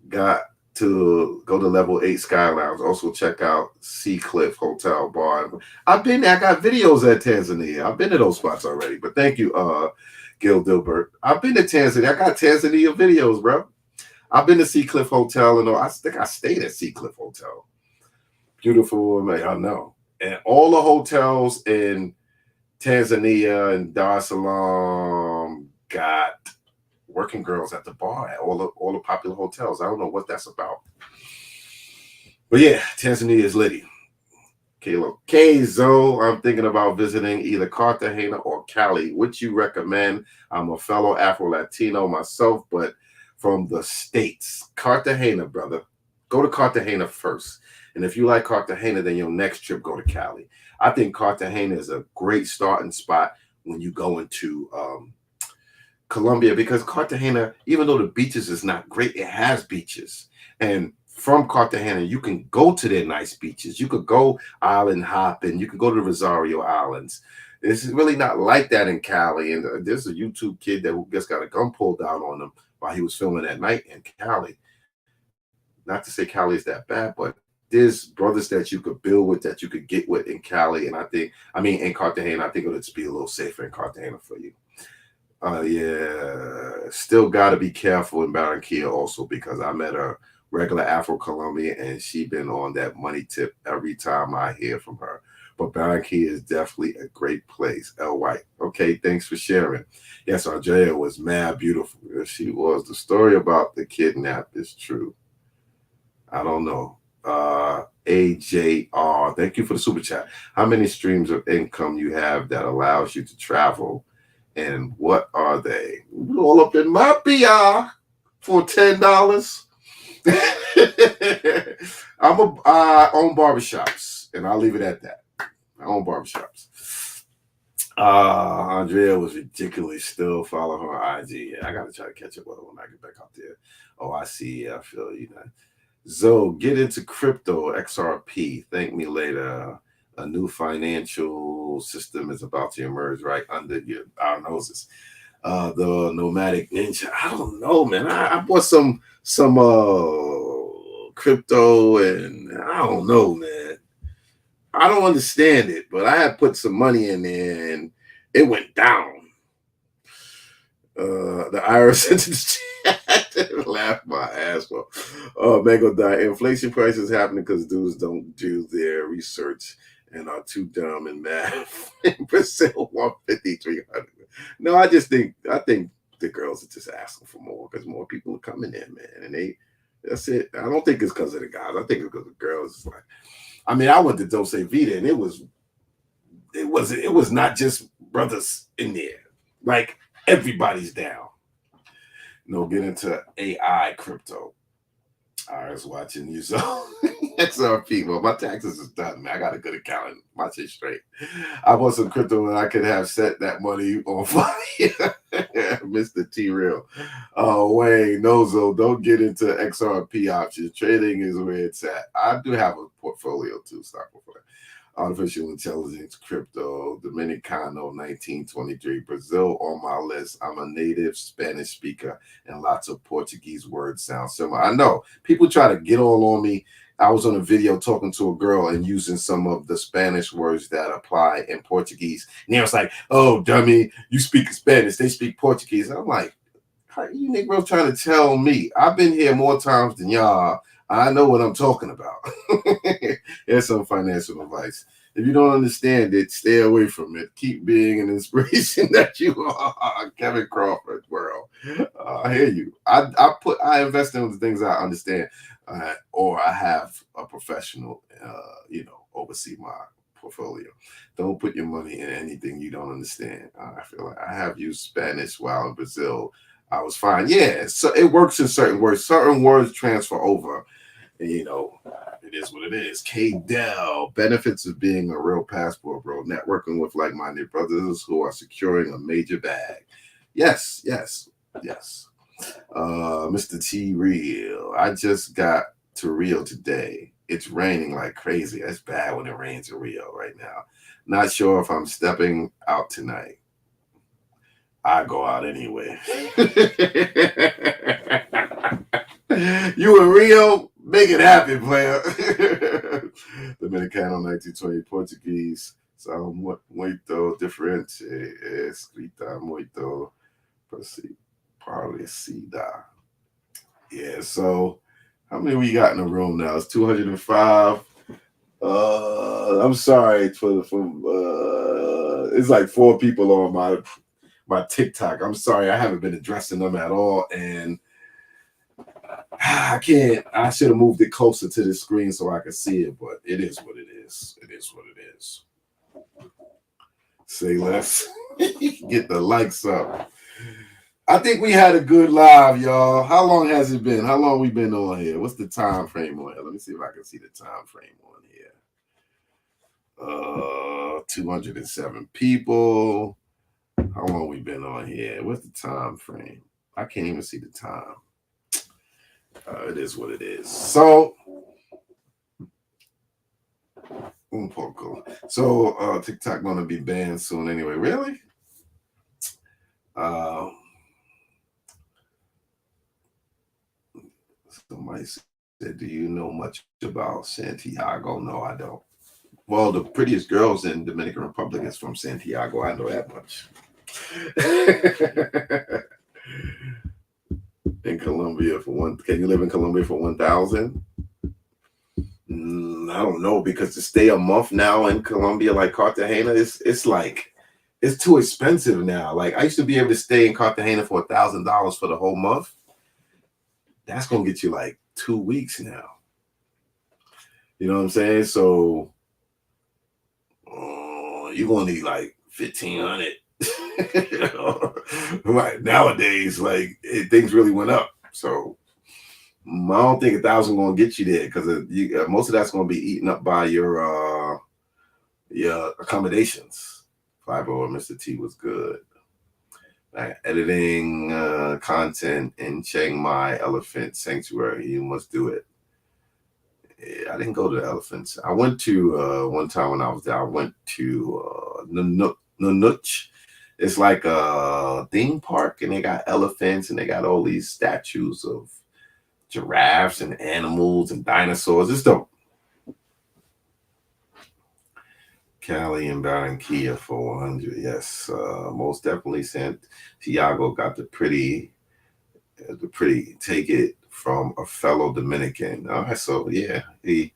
got to go to level 8 Sky Lounge. Also check out Sea Cliff Hotel Bar. I've been there. I got videos at Tanzania. I've been to those spots already. But thank you, Gil Dilbert. I've been to Tanzania. I got Tanzania videos, bro. I've been to Sea Cliff Hotel and all. I think I stayed at Sea Cliff Hotel. Beautiful, man. I know. And all the hotels in Tanzania and Dar es Salaam got working girls at the bar at all the popular hotels. I don't know what that's about. But yeah, Tanzania is litty. Caleb. Zo, I'm thinking about visiting either Cartagena or Cali. Which you recommend? I'm a fellow Afro-Latino myself, but from the States. Cartagena, brother. Go to Cartagena first. And if you like Cartagena, then your next trip, go to Cali. I think Cartagena is a great starting spot when you go into Colombia, because Cartagena, even though the beaches is not great, it has beaches. And from Cartagena, you can go to their nice beaches. You could go island hopping. You could go to the Rosario Islands. It's really not like that in Cali. And there's a YouTube kid that just got a gun pulled down on him while he was filming at night in Cali. Not to say Cali is that bad, but there's brothers that you could build with, that you could get with in Cali. And in Cartagena, I think it'll just be a little safer in Cartagena for you. Yeah, still got to be careful in Barranquilla also, because I met a regular Afro Colombian and she been on that money tip every time I hear from her. But Barranquilla is definitely a great place. L. White. Okay, thanks for sharing. Yes, Andrea was mad beautiful. Yes, she was. The story about the kidnap is true. I don't know. AJR, thank you for the super chat. How many streams of income you have that allows you to travel, and what are they? All up in my PR for $10. I own barbershops, and I'll leave it at that. I own barbershops. Andrea was ridiculous. Still follow her on IG. Yeah, I gotta try to catch up with her when I get back out there. Oh, I see. I feel you. Zoe, get into crypto XRP. Thank me later. A new financial system is about to emerge right under our noses. The nomadic ninja. I don't know, man. I bought some crypto, and I don't know, man. I don't understand it, but I had put some money in there and it went down. The Irish into the chat. Laugh my ass off. Mango die. Inflation prices happening because dudes don't do their research and are too dumb in math. In Brazil, 150, 300. No, I think the girls are just asking for more because more people are coming in, man. And that's it. I don't think it's because of the guys. I think it's because the girls. It's like, I went to Dose Vita, and it was not just brothers in there. Like, everybody's down. Get into AI crypto. I was watching you, so XRP. Well, my taxes is done, man. I got a good accountant. My shit straight. I bought some crypto and I could have set that money on fire. Mr. T Real. Oh, Wayne, Nozo, don't get into XRP options. Trading is where it's at. I do have a portfolio too, stock portfolio. Artificial intelligence, crypto, Dominicano, 1923, Brazil on my list. I'm a native Spanish speaker, and lots of Portuguese words sound similar. I know people try to get all on me. I was on a video talking to a girl and using some of the Spanish words that apply in Portuguese. And they was like, "Oh, dummy, you speak Spanish. They speak Portuguese." And I'm like, how you Negroes trying to tell me? I've been here more times than y'all. I know what I'm talking about. Here's some financial advice. If you don't understand it, stay away from it. Keep being an inspiration that you are. Kevin Crawford, world. I hear you. I invest in the things I understand, or I have a professional, oversee my portfolio. Don't put your money in anything you don't understand. I feel like I have used Spanish while in Brazil. I was fine. Yeah, so it works in certain words. Certain words transfer over. And, it is what it is. K. Dell, benefits of being a real passport, bro. Networking with like-minded brothers who are securing a major bag. Yes. Mr. T Real, I just got to Rio today. It's raining like crazy. It's bad when it rains in Rio right now. Not sure if I'm stepping out tonight. I go out anyway. You in Rio? Make it happen, player. Dominicano, 1920, Portuguese. So muito diferente. Escrita muito parecida. Yeah, so how many we got in the room now? It's 205. I'm sorry it's like 4 people on my TikTok. I'm sorry, I haven't been addressing them at all, and I can't. I should have moved it closer to the screen so I could see it, but it is what it is. It is what it is. Say less. Get the likes up. I think we had a good live, y'all. How long has it been? How long we been on here? What's the time frame on here? Let me see if I can see the time frame on here. 207 people. How long we been on here? What's the time frame? I can't even see the time. It is what it is. So, un poco. So, TikTok gonna be banned soon anyway. Really? Uh, Somebody said, "Do you know much about Santiago?" No, I don't. Well, the prettiest girls in Dominican Republic is from Santiago. I know that much. In Colombia for one, can you live in Colombia for 1,000? I don't know, because to stay a month now in Colombia, like Cartagena, it's like it's too expensive now. Like I used to be able to stay in Cartagena for $1,000 for the whole month. That's gonna get you like 2 weeks now. You know what I'm saying? So you're gonna need like 1,500. Right nowadays, like things really went up. So I don't think 1,000 gonna get you there, because most of that's gonna be eaten up by your accommodations. Fiber Mr. T was good. Editing content in Chiang Mai Elephant Sanctuary. You must do it. I didn't go to the elephants. I went to one time when I was there. I went to Nunuch. It's like a theme park, and they got elephants, and they got all these statues of giraffes and animals and dinosaurs. It's dope. Cali and Barranquilla for 100. Yes, most definitely. Santiago got the pretty. Take it from a fellow Dominican. All right, so yeah, he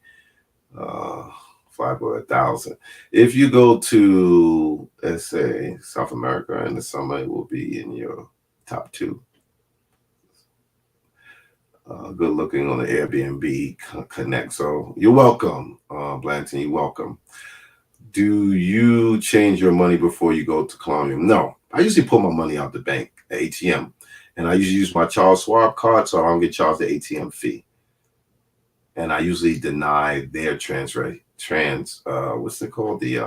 fly for 1,000. If you go to, let's say, South America in the summer, it will be in your top two. Good looking on the Airbnb Connect. So you're welcome, Blanton. You're welcome. Do you change your money before you go to Colombia? No, I usually pull my money out the bank at ATM, and I usually use my Charles Schwab card, so I don't get charged the ATM fee. And I usually deny their what's it called, the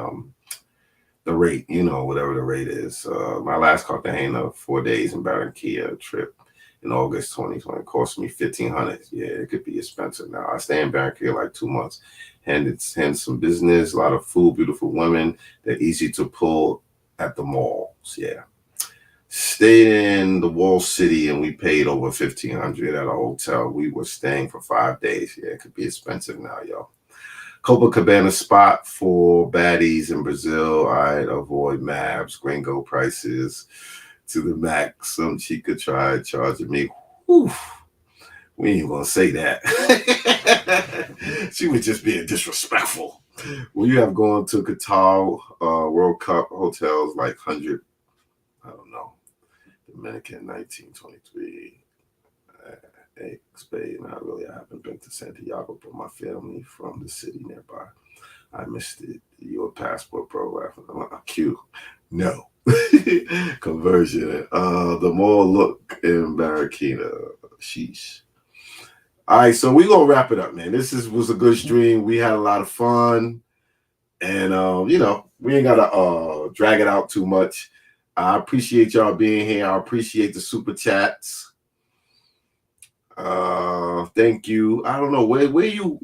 rate, whatever the rate is. My last Cartagena 4 days in Barranquilla trip in August 2020 cost me $1,500. Yeah, it could be expensive now. I stay in Barranquilla like 2 months, and it's some business, a lot of food, beautiful women. They're easy to pull at the malls. Yeah. Stayed in the Wall City, and we paid over $1,500 at a hotel. We were staying for 5 days. Yeah, it could be expensive now, yo. Copacabana spot for baddies in Brazil. I'd avoid Mavs, gringo prices to the max. Some chica tried charging me. Whew, we ain't gonna say that. She was just being disrespectful. When you have gone to Qatar World Cup hotels like 100, I don't know. Dominican 1923. Spain. Not really. I haven't been to Santiago, but my family from the city nearby. I missed it. Your passport program. Q. No. Conversion. The mall look in Barranquilla. Sheesh. All right, so we're gonna wrap it up, man. Was a good stream. We had a lot of fun. And we ain't gotta drag it out too much. I appreciate y'all being here. I appreciate the super chats. Thank you. I don't know where you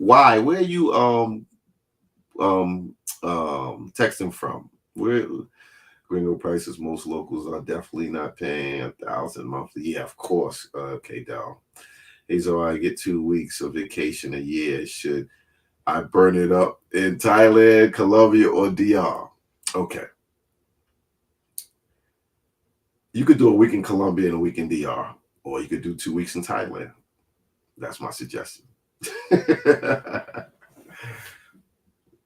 texting from. Where gringo prices, most locals are definitely not paying 1,000 monthly. Yeah, of course. K-Down. He's all right. Get 2 weeks of vacation a year. Should I burn it up in Thailand, Colombia, or DR? Okay. You could do a week in Colombia and a week in DR, or you could do 2 weeks in Thailand. That's my suggestion.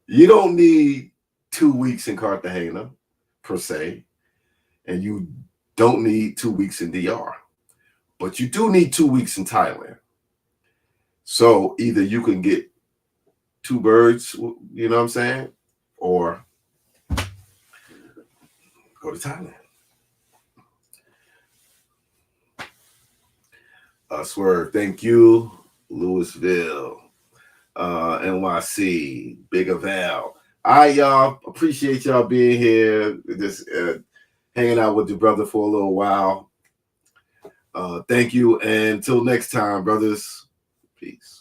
You don't need 2 weeks in Cartagena, per se, and you don't need 2 weeks in DR, but you do need 2 weeks in Thailand. So either you can get 2 birds, you know what I'm saying, or go to Thailand. Swerve, thank you. Louisville, NYC, Big Val. All right, y'all. Appreciate y'all being here. hanging out with your brother for a little while. Thank you. And until next time, brothers. Peace.